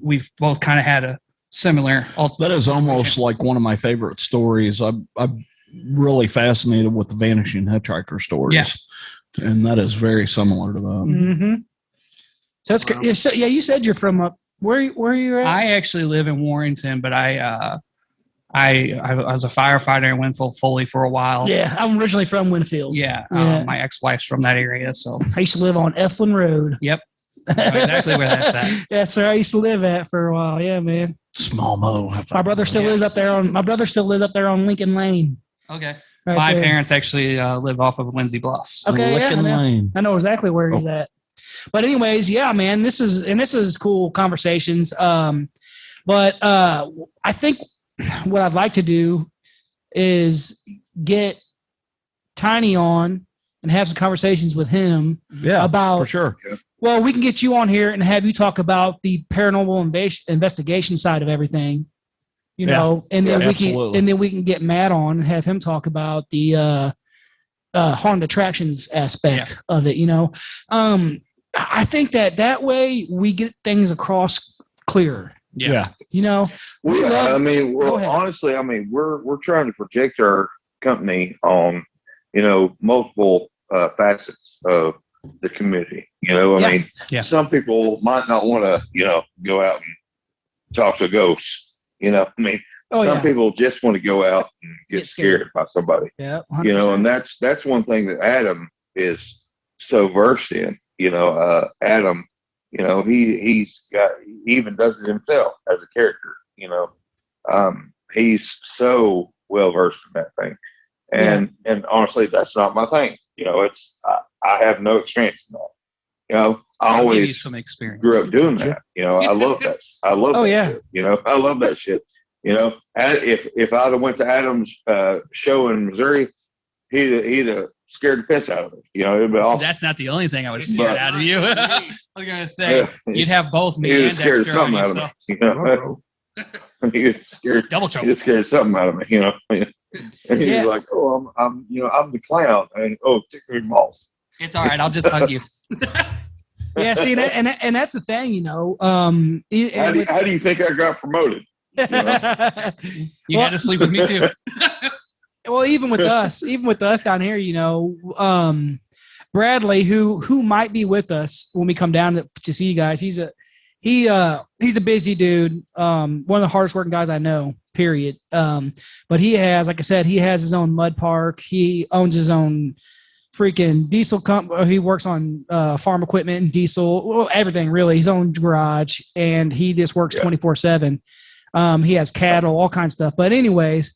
we've both kind of had a similar. That is almost like one of my favorite stories. I'm really fascinated with the vanishing hitchhiker stories. Yeah. And that is very similar to that. Mm-hmm. So that's wow. You said you're from where you at? I actually live in Warrington, but I was a firefighter in Winfield Foley for a while. Yeah, I'm originally from Winfield. Yeah. My ex-wife's from that area, so I used to live on Eflin Road. Yep. I know exactly where that's at. That's where I used to live at for a while. Yeah, man. Small mo. My brother still lives up there on Lincoln Lane. Okay. Right my there. Parents actually live off of Lindsay Bluffs. Okay, Lane. I know exactly where he's at. But anyways, yeah, man, this is cool conversations. But I think what I'd like to do is get Tiny on and have some conversations with him. Yeah, about for sure. Well, we can get you on here and have you talk about the paranormal investigation side of everything. And then we can get Matt on and have him talk about the haunted attractions aspect of it. I think that way we get things across clearer. Yeah. Honestly, we're trying to project our company on, multiple facets of the community. Some people might not want to, go out and talk to ghosts. Some people just want to go out and get scared by somebody. Yeah, 100%. And that's one thing that Adam is so versed in. Adam, he even does it himself as a character. He's so well versed in that thing, and honestly, that's not my thing. I have no experience in I I'll give you always some experience. grew up doing that. I love that. I love Oh, that yeah. shit. I love that shit. If I'd have went to Adam's show in Missouri, he'd have scared the piss out of me. It'd be awesome. That's not the only thing I would have scared But- out of you. I was gonna say Yeah. you'd have both me He'd and have scared Dexter on something you. out of So me. He'd have scared. double choke. He'd have scared something out of me. And he's Yeah. like, "Oh, I'm the clown." And tickle your balls. It's all right. I'll just hug you. Yeah, see, and that's the thing, How do you think I got promoted? You had to sleep with me too. Well, even with us down here, Bradley, who might be with us when we come down to see you guys. He's a busy dude. One of the hardest working guys I know, period. But he has, like I said, he has his own mud park. He owns his own freaking diesel company. He works on farm equipment and diesel, well, everything really. His own garage, and he just works 24/7. He has cattle, all kinds of stuff. But anyways,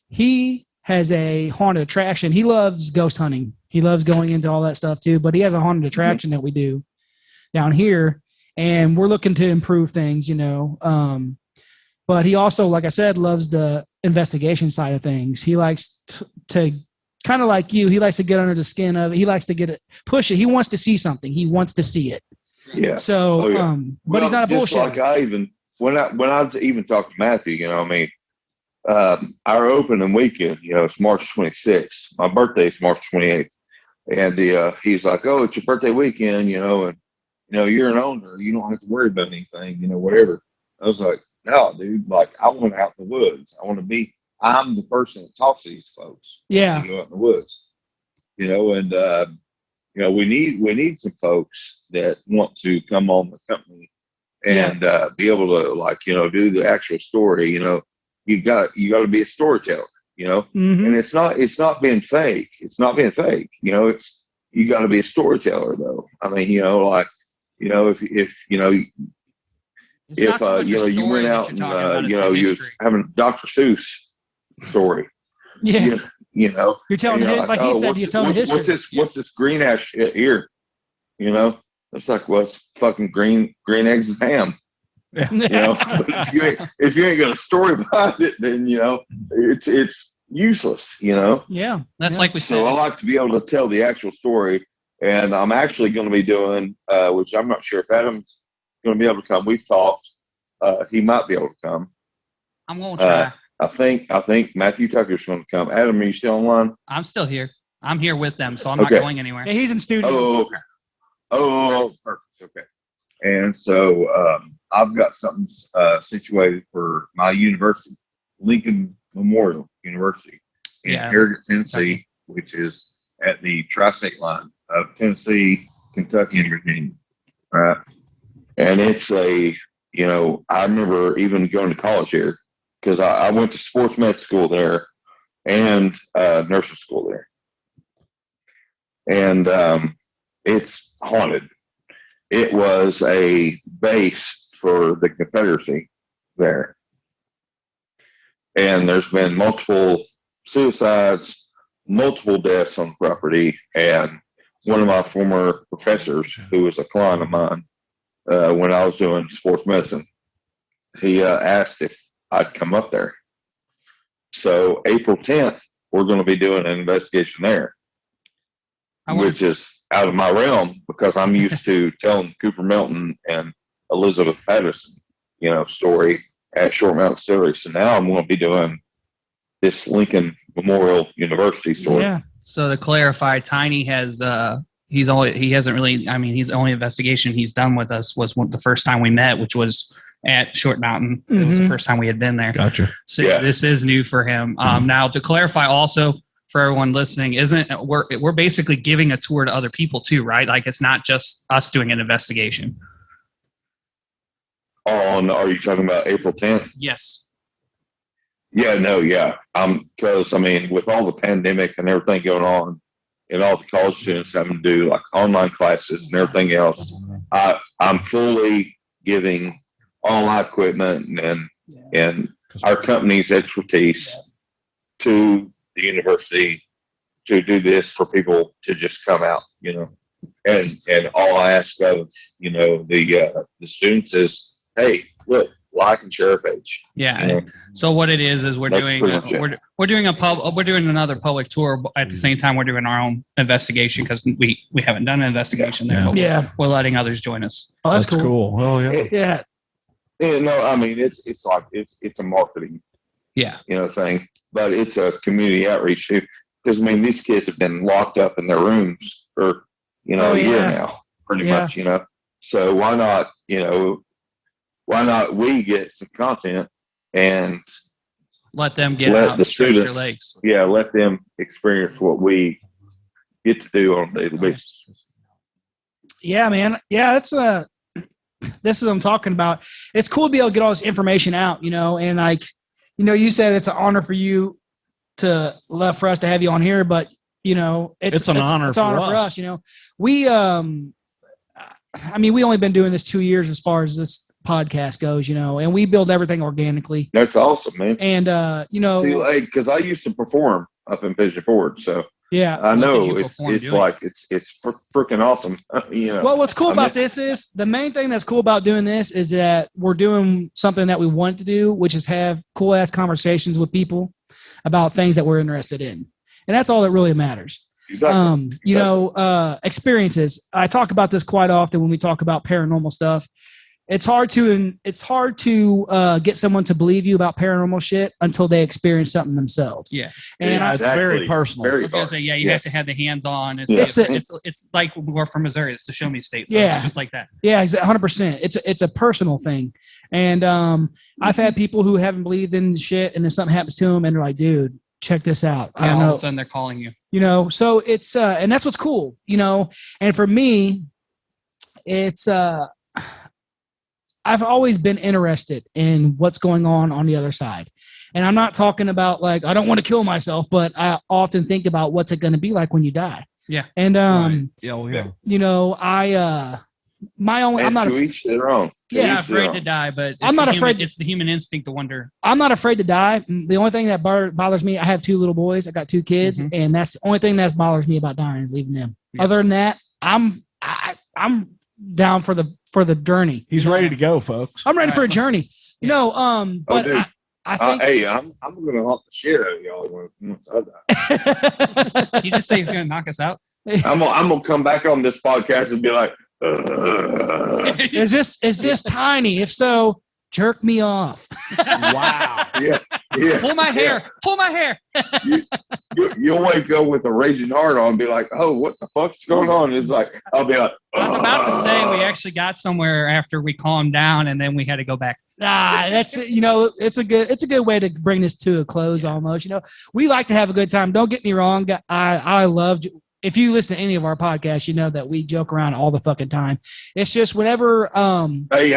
he has a haunted attraction. He loves ghost hunting. He loves going into all that stuff too. But he has a haunted attraction that we do down here, and we're looking to improve things, But he also, like I said, loves the investigation side of things. He likes to kind of like you. He likes to get under the skin of it. He likes to get it, push it. He wants to see something. He wants to see it. Yeah. So, but he's not a bullshit. Like when I even talked to Matthew, our opening weekend, it's March 26th. My birthday is March 28th. And he's like, "Oh, it's your birthday weekend, and you're an owner. You don't have to worry about anything, whatever." I was like, "No, dude, like I want out in the woods. I'm the person that talks to these folks. Yeah. Out in the woods, and we need some folks that want to come on the company and be able to do the actual story. You got to be a storyteller, Mm-hmm. and it's not being fake. It's not being fake. You got to be a storyteller though. I mean, if you went out and you was having a Dr. Seuss story, Yeah. you're telling him, like he said, you're telling history. What's this green ass shit here? It's like, well, it's fucking green eggs and ham. But if you ain't got a story behind it, then it's useless. Yeah. That's like we said. So I like to be able to tell the actual story, and I'm actually going to be doing, which I'm not sure if Adam's going to be able to come. We've talked. He might be able to come. I'm going to try. I think Matthew Tucker's going to come. Adam, are you still online? I'm still here. I'm here with them, so I'm not Okay. going anywhere. Yeah, he's in studio. Oh, okay. Oh, perfect. Okay. And so I've got something situated for my university, Lincoln Memorial University in Harrogate, Tennessee, which is at the tri-state line of Tennessee, Kentucky, and Virginia. Right. And it's I remember even going to college here because I went to sports med school there and nursing school there. And it's haunted. It was a base for the Confederacy there. And there's been multiple suicides, multiple deaths on the property. And one of my former professors, who was a client of mine when I was doing sports medicine, he asked if I'd come up there. So April 10th, we're going to be doing an investigation there, which is out of my realm because I'm used to telling the Cooper Melton and Elizabeth Patterson, story at Short Mountain Distillery. So now I'm going to be doing this Lincoln Memorial University story. Yeah. So to clarify, Tiny has his only investigation he's done with us was the first time we met, which was at Short Mountain. Mm-hmm. It was the first time we had been there. Gotcha. So this is new for him. Now to clarify also for everyone listening, we're basically giving a tour to other people too, right? Like it's not just us doing an investigation. Are you talking about April 10th? Yes. Yeah, no, yeah. Because with all the pandemic and everything going on, and all the college students having to do like online classes and everything else, I'm fully giving all my equipment and our company's expertise to the university to do this for people to just come out, And all I ask of, the students is, hey, look, like and share our page. Yeah. You know? So what it is we're That's doing pretty much it. we're doing another public tour, but at the same time we're doing our own investigation because we haven't done an investigation there. But Yeah. we're letting others join us. Oh, that's cool. Oh yeah. Yeah. Yeah, no, I mean it's like it's a marketing Yeah. thing, but it's a community outreach too. Because I mean these kids have been locked up in their rooms for a year now, pretty much. So why not we get some content and Let them get let out the and stretch their students, legs. let them experience what we get to do on a daily basis. Yeah, man. Yeah, this is what I'm talking about. It's cool to be able to get all this information out, and like, you said it's an honor for you for us to have you on here, but it's an honor for us. We we only been doing this 2 years as far as this podcast goes, and we build everything organically. That's awesome, man. And see, because I used to perform up in Pigeon Forge, so yeah, I know it's freaking awesome. Well, what's cool about this is the main thing that's cool about doing this is that we're doing something that we want to do, which is have cool ass conversations with people about things that we're interested in, and that's all that really matters. Exactly. Experiences. I talk about this quite often when we talk about paranormal stuff. It's hard to get someone to believe you about paranormal shit until they experience something themselves. Yeah. And it's very personal. I was gonna say, you have to have the hands on. It's like we're from Missouri. It's the show me state. So it's just like that. Yeah, 100%. It's a personal thing. And I've had people who haven't believed in shit, and then something happens to them, and they're like, "Dude, check this out." I don't know. All of a sudden, they're calling you. So it's and that's what's cool. And for me, it's I've always been interested in what's going on the other side. And I'm not talking about like, I don't want to kill myself, but I often think about what's it going to be like when you die. Yeah. And, right. I'm not to each their own. Yeah. I'm afraid to die, but I'm not afraid. It's the human instinct to wonder. I'm not afraid to die. The only thing that bothers me, I have 2 little boys. I got 2 kids. Mm-hmm. And that's the only thing that bothers me about dying is leaving them. Yeah. Other than that, I'm down for the journey. He's ready to go, folks. I'm ready for a journey. But I think hey, I'm gonna haunt the shit out of y'all once I die. You just say he's gonna knock us out? I'm gonna come back on this podcast and be like, is this tiny? If so, jerk me off. Wow. Yeah. Pull my hair. Pull my hair. You'll wake up with a raging heart on and be like, oh, what the fuck's going on? It's like, I'll be like, I was about to say we actually got somewhere after we calmed down and then we had to go back. That's it's a good way to bring this to a close almost. We like to have a good time. Don't get me wrong. I love, if you listen to any of our podcasts, you know that we joke around all the fucking time. It's just whenever. Hey,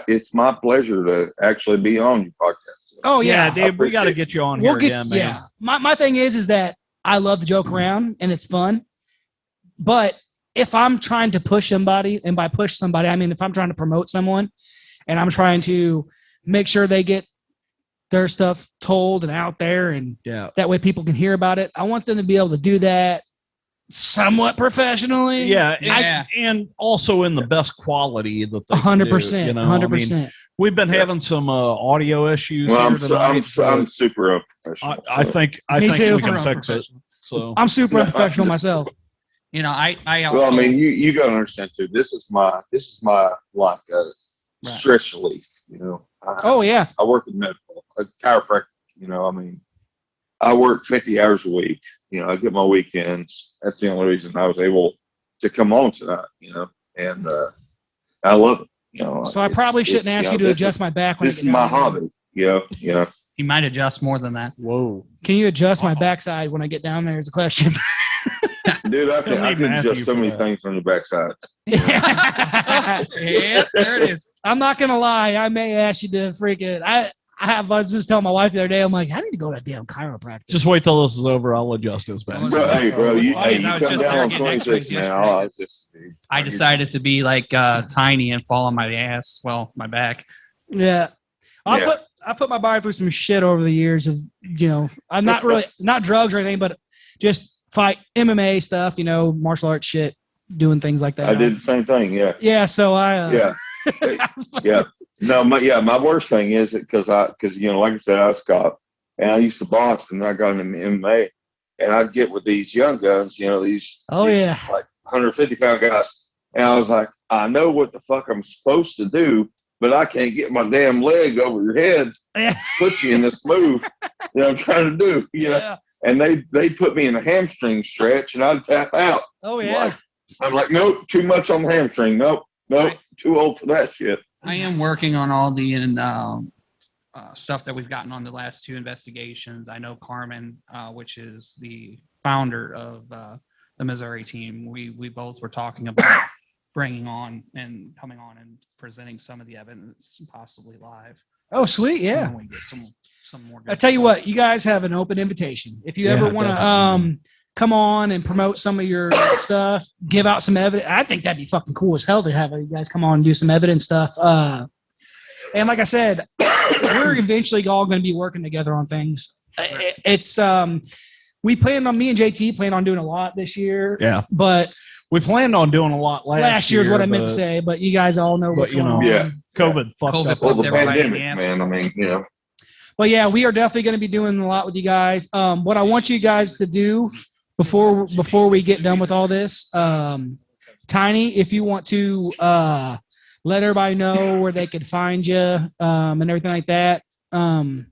it's my pleasure to actually be on your podcast. Oh yeah, dude, we got to get you on here again, man. Yeah, my thing is that I love to joke around and it's fun, but if I'm trying to push somebody, and by push somebody, I mean if I'm trying to promote someone, and I'm trying to make sure they get their stuff told and out there, and that way people can hear about it. I want them to be able to do that somewhat professionally. Yeah, and also in the best quality that they 100%. 100%. We've been having some audio issues here tonight. I'm super unprofessional. I think we can fix it. So I'm super unprofessional myself. I also, well, I mean, you got to understand too. This is my like stress relief. I work in medical, a chiropractic. I mean, I work 50 hours a week. I get my weekends. That's the only reason I was able to come on tonight. And I love it. So I probably shouldn't ask you to adjust my back. This is my hobby. Yeah. He might adjust more than that. Whoa. Can you adjust my backside when I get down there? Is a question. Dude, I can adjust so many things on your backside. Yeah, there it is. I'm not gonna lie. I may ask you to freaking. I was just telling my wife the other day. I'm like, I need to go to a damn chiropractor. Just wait till this is over. I'll adjust his back. Bro, you come down on 26 now. I decided to be like tiny and fall on my ass. Well, my back. Yeah. I put my body through some shit over the years of, I'm not drugs or anything, but just fight MMA stuff, martial arts shit. doing things like that. I did the same thing. Yeah. Yeah. So Yeah. Yeah. No, my worst thing is that because like I said, I was a cop and I used to box and I got into MMA and I'd get with these young guns, these like 150-pound guys. And I was like, I know what the fuck I'm supposed to do, but I can't get my damn leg over your head, put you in this move that I'm trying to do, And they put me in a hamstring stretch and I'd tap out. Oh yeah. I'm like, nope, too much on the hamstring. Nope, too old for that shit. I am working on all the stuff that we've gotten on the last 2 investigations. I know Carmen, which is the founder of the Missouri team. We both were talking about bringing on and coming on and presenting some of the evidence, possibly live. Oh, sweet. Yeah. We get some more. I tell you what, you guys have an open invitation. If you ever want to come on and promote some of your stuff, give out some evidence. I think that'd be fucking cool as hell to have you guys come on and do some evidence stuff. And like I said, we're eventually all going to be working together on things. It's we planned on me and JT plan on doing a lot this year. Yeah, but we planned on doing a lot last year. Is what I meant to say, but you guys all know what's going on. Yeah, COVID fucked up. Well, the pandemic, man. I mean, Well, yeah, we are definitely going to be doing a lot with you guys. What I want you guys to do before we get done with all this, Tiny, if you want to let everybody know where they can find you and everything like that, and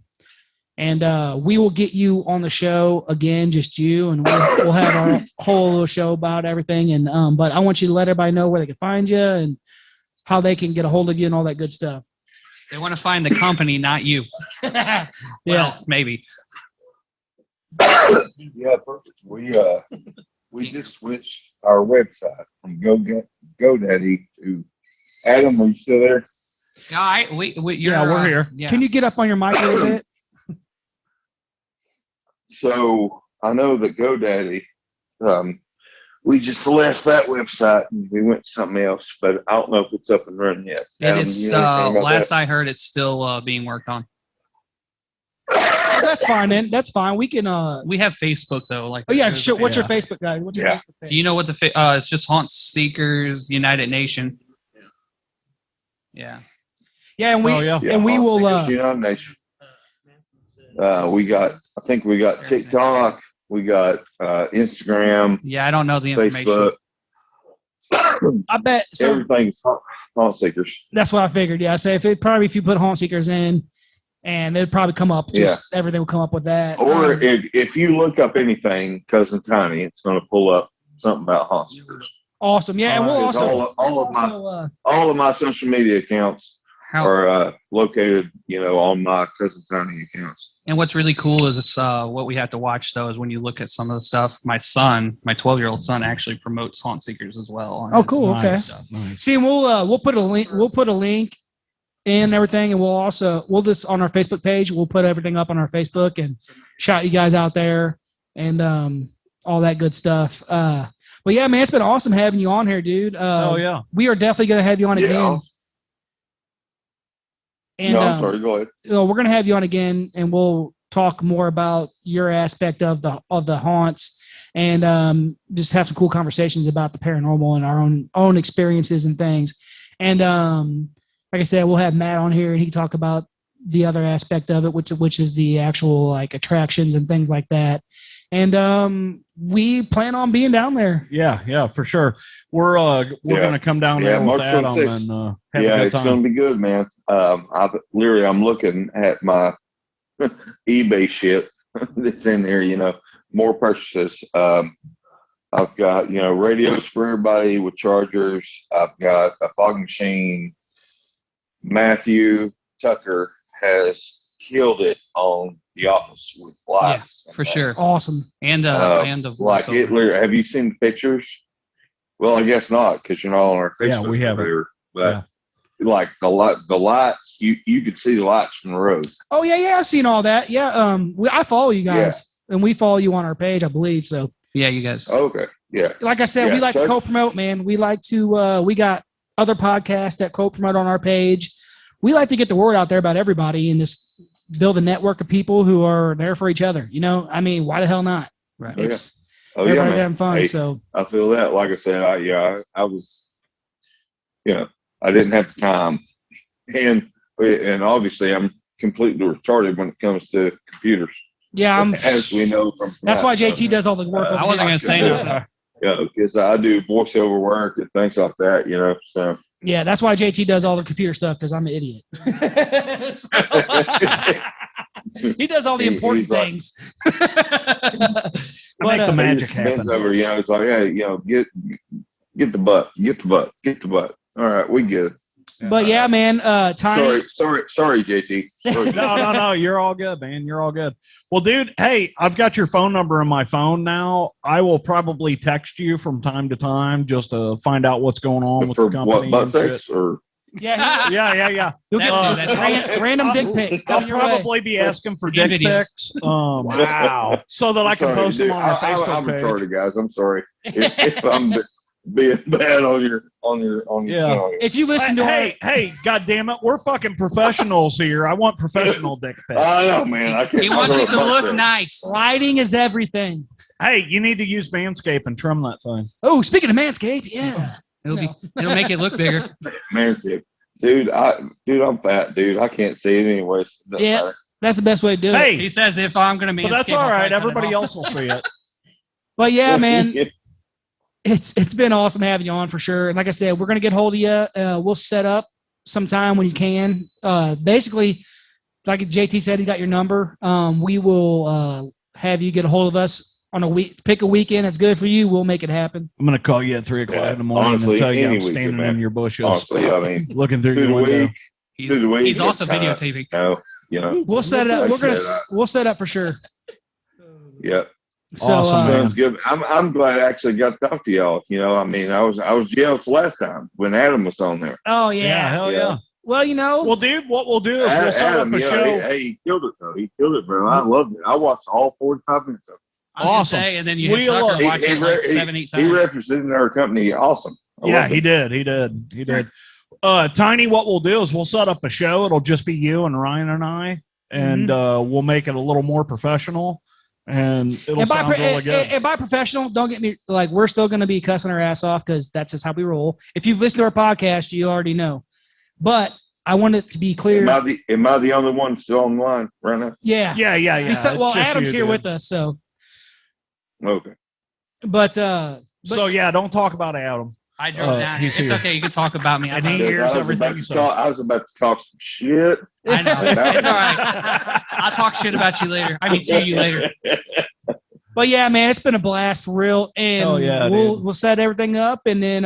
we will get you on the show again, just you, and we'll have our whole little show about everything. And but I want you to let everybody know where they can find you and how they can get a hold of you and all that good stuff. They want to find the company, not you. Yeah, well, maybe. Yeah, perfect. We just switched our website from GoDaddy to Adam. Are you still there? All right, we're here. Yeah. Can you get up on your mic a little bit? So I know that GoDaddy, we just left that website and we went to something else, but I don't know if it's up and running yet. It is. Last I heard, it's still being worked on. Oh, that's fine then. That's fine. We can. We have Facebook though. Like, oh yeah, sure. What's your Facebook, guys? What's your Facebook page? Do you know what the? It's just Haunt Seekers United Nation. Yeah. Yeah, and we and we will. United Nation. I think we got TikTok. We got Instagram. Yeah, I don't know the information. Facebook. I bet so, everything's Haunt Seekers. That's what I figured. Yeah, so if you put Haunt Seekers in, and it'd probably come up. Just everything will come up with that. Or if you look up anything, Cousin Tiny, it's going to pull up something about Haunt Seekers. Awesome. Yeah, and we'll also all of my social media accounts are located, on my Cousin Tiny accounts. And what's really cool is what we have to watch though is when you look at some of the stuff. My 12-year-old son, actually promotes Haunt Seekers as well. Oh, cool. Okay. Nice. See, and we'll put a link. We'll put a link in everything, and we'll just on our Facebook page. We'll put everything up on our Facebook and shout you guys out there and all that good stuff. But yeah, man, it's been awesome having you on here, dude. Oh yeah, we are definitely gonna have you on again. And, no, I'm sorry. Go ahead. We're going to have you on again, and we'll talk more about your aspect of the haunts, and just have some cool conversations about the paranormal and our own experiences and things. And like I said, we'll have Matt on here, and he can talk about the other aspect of it, which is the actual like attractions and things like that. And we plan on being down there. Yeah, for sure. We're going to come down there with Adam and have a good time. It's going to be good, man. I'm looking at my eBay shit that's in there. More purchases. I've got radios for everybody with chargers. I've got a fog machine. Matthew Tucker has killed it on The Office with lights. Yeah, for sure. Awesome. And the like it. Have you seen the pictures? Well, I guess not, because you're not on our Facebook. Yeah, we have it. But like the lights, you could see the lights from the road. Oh yeah, I've seen all that. Yeah, I follow you guys, and we follow you on our page, I believe. So yeah, you guys. Okay. Yeah. Like I said, we like to co-promote, man. We like to. We got other podcasts that co-promote on our page. We like to get the word out there about everybody and just build a network of people who are there for each other. I mean, why the hell not? Right. Oh, yeah, everybody's man. having fun. Hey, So I feel that. Like I said, I was, I didn't have the time, and obviously I'm completely retarded when it comes to computers, yeah, as we know from. that's why that. JT does all the work. I wasn't going to say nothing. Yeah, because I do voiceover work and things like that. So. Yeah, that's why JT does all the computer stuff because I'm an idiot. He does all the important He's like- things. I make the He magic just bends happen. over, it's like, hey, get the butt, get the butt. All right, we get it. But yeah, man, Tiny. Sorry, JT. Sorry. No. You're all good, man. You're all good. Well, dude, hey, I've got your phone number in my phone now. I will probably text you from time to time just to find out what's going on with For the company. what, butt and shit. sex or? Yeah, Yeah. you'll get That too. random dick pics. I'll coming your way. probably be asking for And dick videos. pics. Wow. So that I can Sorry, post dude. them on our Facebook I'm page. retarded, guys. I'm sorry if I'm being bad on your Yeah. channel. If you listen to Hey, God damn it. We're fucking professionals here. I want professional dick pics. I know, man. I can't. He wants it to look nice. lighting is everything. Hey, you need to use Manscaped and trim that thing. Oh, speaking of Manscaped, yeah. It'll make it look bigger. Man, dude, I'm fat, dude. I can't see it anyways. It doesn't Yeah. matter. That's the best way to do it. Hey, He says if I'm going to but that's manscape, all I'll right. cut it Everybody off. else will see it. But yeah, man, it's been awesome having you on for sure. And like I said, we're gonna get hold of you. We'll set up sometime when you can. Basically, like JT said, he got your number. We will have you get a hold of us on a week. Pick a weekend that's good for you. We'll make it happen. I'm going to call you at 3 o'clock in the morning honestly, and tell you any I'm weekend, standing man. in your bushes, Honestly, I mean, looking through through your the window. week, through the week, He's also it's kinda, videotaping. We'll set it up. We'll set up for sure. Yeah. So Awesome, man. Sounds good. I'm glad I actually got to talk to y'all. I mean, I was jealous last time when Adam was on there. oh Yeah, yeah. hell Yeah. yeah. Well, Well, dude, what we'll do is we'll set up Adam, a show. he killed it though. He killed it, bro. I loved it. I watched all 45 minutes of it. I was gonna Awesome. say, and then you had We'll, Tucker watch it like 7-8 He times. represented our company. Awesome. I Yeah, loved he it. did. Tiny, what we'll do is we'll set up a show. It'll just be you and Ryan and I, and we'll make it a little more professional, and it'll And by, sound really good. and by professional, don't get me like we're still going to be cussing our ass off because that's just how we roll. If you've listened to our podcast, you already know. But I want it to be clear. Am I the only one still on the line right now? Yeah. Yeah. Well, It's just Adam's you, here dude. with us, so. Okay. But So yeah, don't talk about Adam. I drove down here. he's It's here. okay. You can talk about me. I And thought he it was- hears I was everything about you to say. I was about to talk some shit. I know. It's all right. I'll talk shit about you later. I mean, to you later. But yeah, man, it's been a blast for real. And Hell yeah, dude. we'll set everything up, and then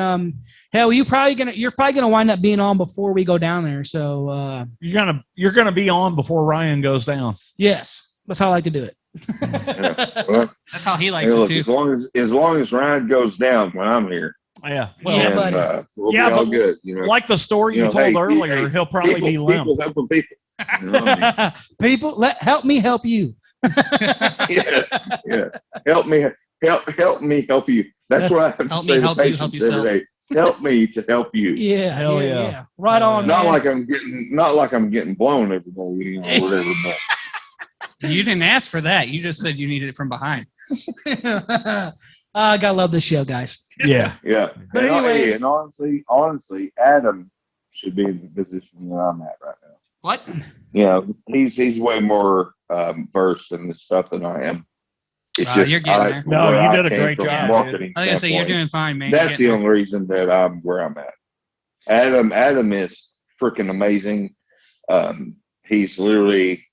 hell, you're probably gonna wind up being on before we go down there. So You're gonna be on before Ryan goes down. yes, that's how I like to do it. Yeah. Well, That's how he hey, likes look, it as too. long as Ryan goes down when I'm here, Yeah. Yeah, buddy. we'll Yeah, be all but good. Like the story you told hey, earlier, hey, he'll probably be limp. people helping people. You know what I mean? People, help me help you. yeah. Help me help you. That's what I have to help say me to help you, patients help yourself. every day. Help me to help you. Yeah, Hell yeah, yeah. yeah. Right on, Not man. like I'm getting blown every day, or whatever. But You didn't ask for that. You just said you needed it from behind. I gotta love this show, guys. Yeah. yeah. But and, anyways- and honestly, Adam should be in the position that I'm at right now. What? He's way more versed in this stuff than I am. It's just you're getting there. No, where you I did a came great from job, Marketing I was gonna say you're standpoint. doing fine, man. That's the only reason that I'm where I'm at. Adam is freaking amazing. He's literally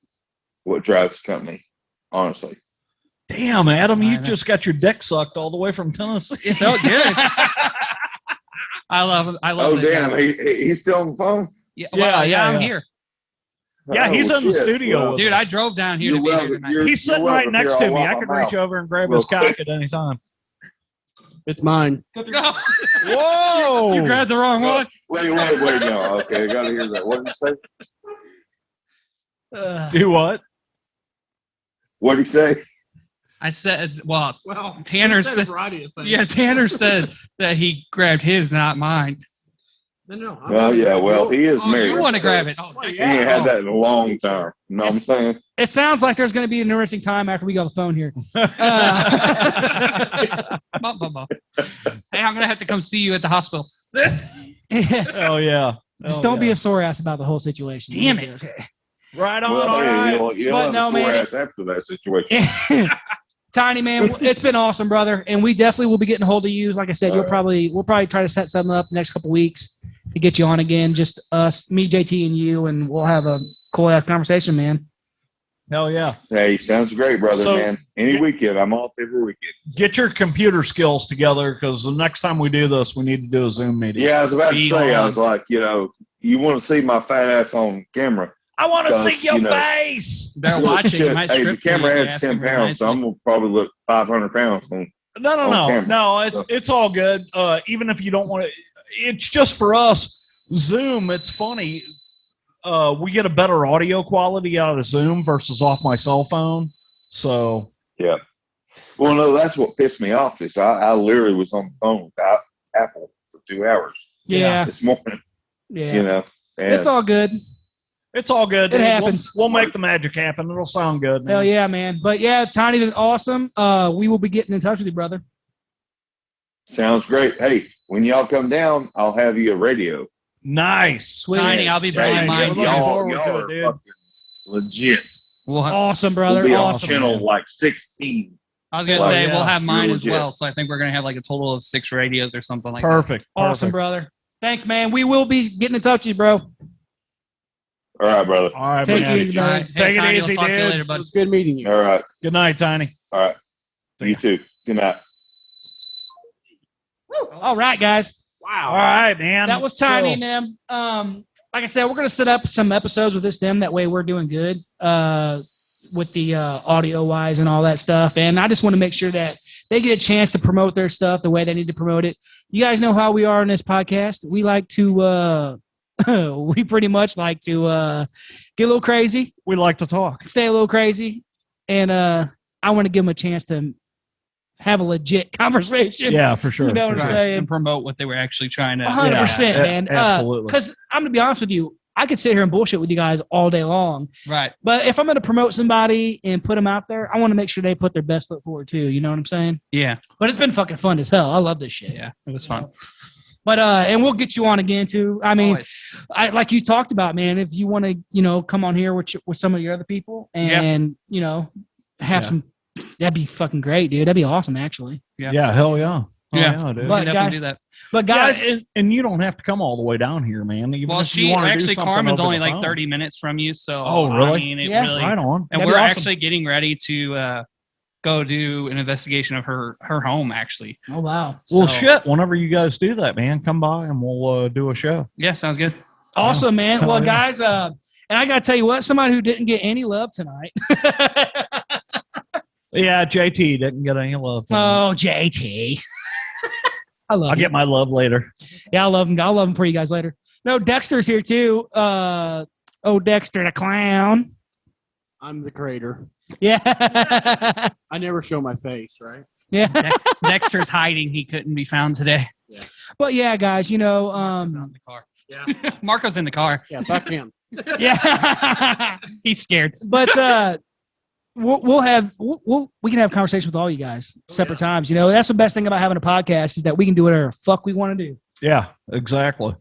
what drives the company, honestly. Damn, Adam, you I know. just got your dick sucked all the way from Tennessee. It felt good. I love Oh, it. damn. guys. He's still on the phone? Yeah, Yeah, I'm yeah. here. Yeah, he's Oh, in the shit. studio Well, with Dude, us. I drove down here You're to be here welcome. tonight. You're- He's sitting you're right welcome. next Here, to me. I'll I wipe could my reach mouth. over and grab Real his cock quick. at any time. It's mine. Whoa! You grabbed the wrong one. Wait, no. Okay, I gotta hear that. What did he say? Do what? What did he say? I said, well, Well, Tanner he said- a variety of things. yeah, Tanner said that he grabbed his, not mine. No. Well, yeah. Well, he is Oh, married. you want to so grab it? Oh, He ain't had that in a long time. You know what I'm saying? It sounds like there's going to be an interesting time after we go on the phone here. Hey, I'm gonna have to come see you at the hospital. Hell yeah. Just don't be a sore ass about the whole situation. Damn it. Right on. Well, all hey, right. you'll But have no, a sore man, ass after that situation. Tiny man, it's been awesome, brother, and we definitely will be getting a hold of you. Like I said, we'll probably try to set something up the next couple weeks to get you on again. Just us, me, JT, and you, and we'll have a cool ass conversation, man. Hell yeah. Hey, sounds great, brother, So- man. Any weekend, I'm off every weekend. Get your computer skills together because the next time we do this, we need to do a Zoom meeting. Yeah, I was about to Be say, I on. was like, you want to see my fat ass on camera. I want to Because, see your you know- face. Better Look, watch it. You shit, might hey, the strip for you camera if you adds ask 10 him very pounds, so nicely. I'm going to probably look 500 pounds. No. camera. It's all good. Even if you don't want to, it's just for us. Zoom, it's funny. We get a better audio quality out of Zoom versus off my cell phone. So Yeah. Well, no, that's what pissed me off is I literally was on the phone with Apple for 2 hours Yeah, this morning, yeah. And It's all good. it's all good. It dude. happens. We'll make the magic happen. It'll sound good. Man. Hell yeah, man. But yeah, Tiny is awesome. We will be getting in touch with you, brother. sounds great. Hey, when y'all come down, I'll have you a radio. Nice. Sweet. Tiny, I'll be bringing Hey, mine looking too. forward y'all to are it, dude. fucking legit. We'll have, Awesome, brother. We'll be Awesome. on channel like 16. I was gonna Well, say yeah, we'll have mine you're as legit. well. So I think we're gonna have like a total of 6 radios or something like Perfect. Awesome, Perfect. brother. Thanks, man. We will be getting in touch with you, bro. All right, brother. All right, Take man. it easy, that. All man. right. Take it Tiny, easy, I'll talk to you dude. later, It bud. was good meeting you. All right. Good night, Tiny. All right. See You ya. too. Good night. All right, guys. All right, man. That was Tiny So- and them. Like I said, we're gonna set up some episodes with this them. That way, we're doing good with the audio wise and all that stuff. And I just want to make sure that they get a chance to promote their stuff the way they need to promote it. You guys know how we are on this podcast. We like to, we pretty much like to get a little crazy, we like to talk. stay a little crazy, and I want to give them a chance to have a legit conversation. Yeah, for sure. You know what for I'm sure. saying? And promote what they were actually trying to. 100%, Yeah, man. absolutely. Because I'm gonna be honest with you, I could sit here and bullshit with you guys all day long. Right. But if I'm gonna promote somebody and put them out there, I want to make sure they put their best foot forward too. You know what I'm saying? Yeah. But it's been fucking fun as hell. I love this shit. Yeah. It was fun. But and we'll get you on again too. I mean, Always. I like you talked about, man. If you want to, come on here with some of your other people and have Yeah. some, that'd be fucking great, dude. That'd be awesome, actually. Yeah, hell yeah. Oh, Yeah. dude. We can But definitely guys- do that. But Guys, guys, and you don't have to come all the way down here, man. Even Well, if you she wanna do actually something Carmen's over only the like phone. 30 minutes from you. So Oh, really? I mean, it Yeah. really. Right on. And That'd we're be awesome. actually getting ready to go do an investigation of her home. Actually. oh wow, Well, So- shit. Whenever you guys do that, man, come by and we'll do a show. Yeah. Sounds good. awesome, man. Hell Well, yeah. guys, and I gotta tell you what, somebody who didn't get any love tonight. Yeah, JT didn't get any love. tonight. Oh, JT. I love I'll him. get my love later. Yeah, I love him. I'll love him for you guys later. No, Dexter's here too. Dexter the clown. I'm the creator. Yeah. I never show my face, right? Yeah. Dexter's hiding. He couldn't be found today. But yeah, guys, Marco's not in the car. Yeah. Marco's in the car. Yeah, fuck him. yeah. He's scared. But we can have conversations with all you guys separate times. That's the best thing about having a podcast is that we can do whatever the fuck we want to do. Yeah, exactly.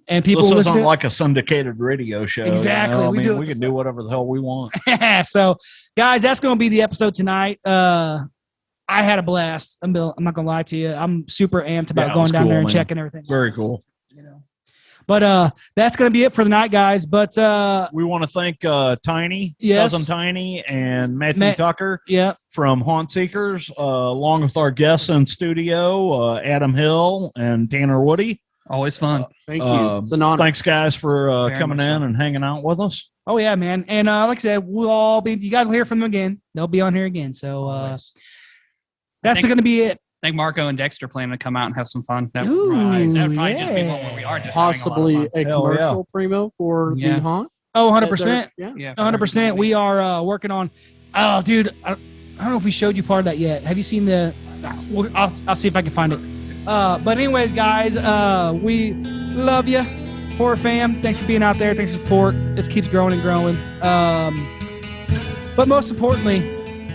And people This listen isn't to like a syndicated radio show. Exactly. I We mean, do it- we can do whatever the hell we want. So, guys, that's going to be the episode tonight. I had a blast. I'm not going to lie to you. I'm super amped about Yeah, it going was down cool, there and man. checking everything. Very cool. But that's going to be it for the night, guys. But We want to thank Tiny, Yes. Cousin Tiny, and Matthew Matt- Tucker yeah, from Haunt Seekers, along with our guests in studio, Adam Hill and Tanner Woody. Always fun. Thank you. It's an honor. Thanks, guys, for Very coming much in so. and hanging out with us. oh yeah, man. And like I said, we'll all be. You guys will hear from them again. They'll be on here again. So Always. that's think- going to be it. I think Marco and Dexter plan to come out and have some fun. That Ooh, that'd probably just be yeah. one where we are just Possibly having a Hell commercial primo for Yeah. the haunt. Oh, that 100%. they're- a Yeah. lot of fun. Yeah, 100%. We are working on. Oh, dude, I don't know if we showed you part of that yet. Have you seen the? I'll see if I can find it. But anyways, guys, we love you, horror fam. Thanks for being out there. Thanks for support. This keeps growing and growing. But most importantly,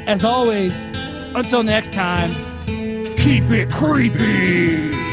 as always, until next time, keep it creepy.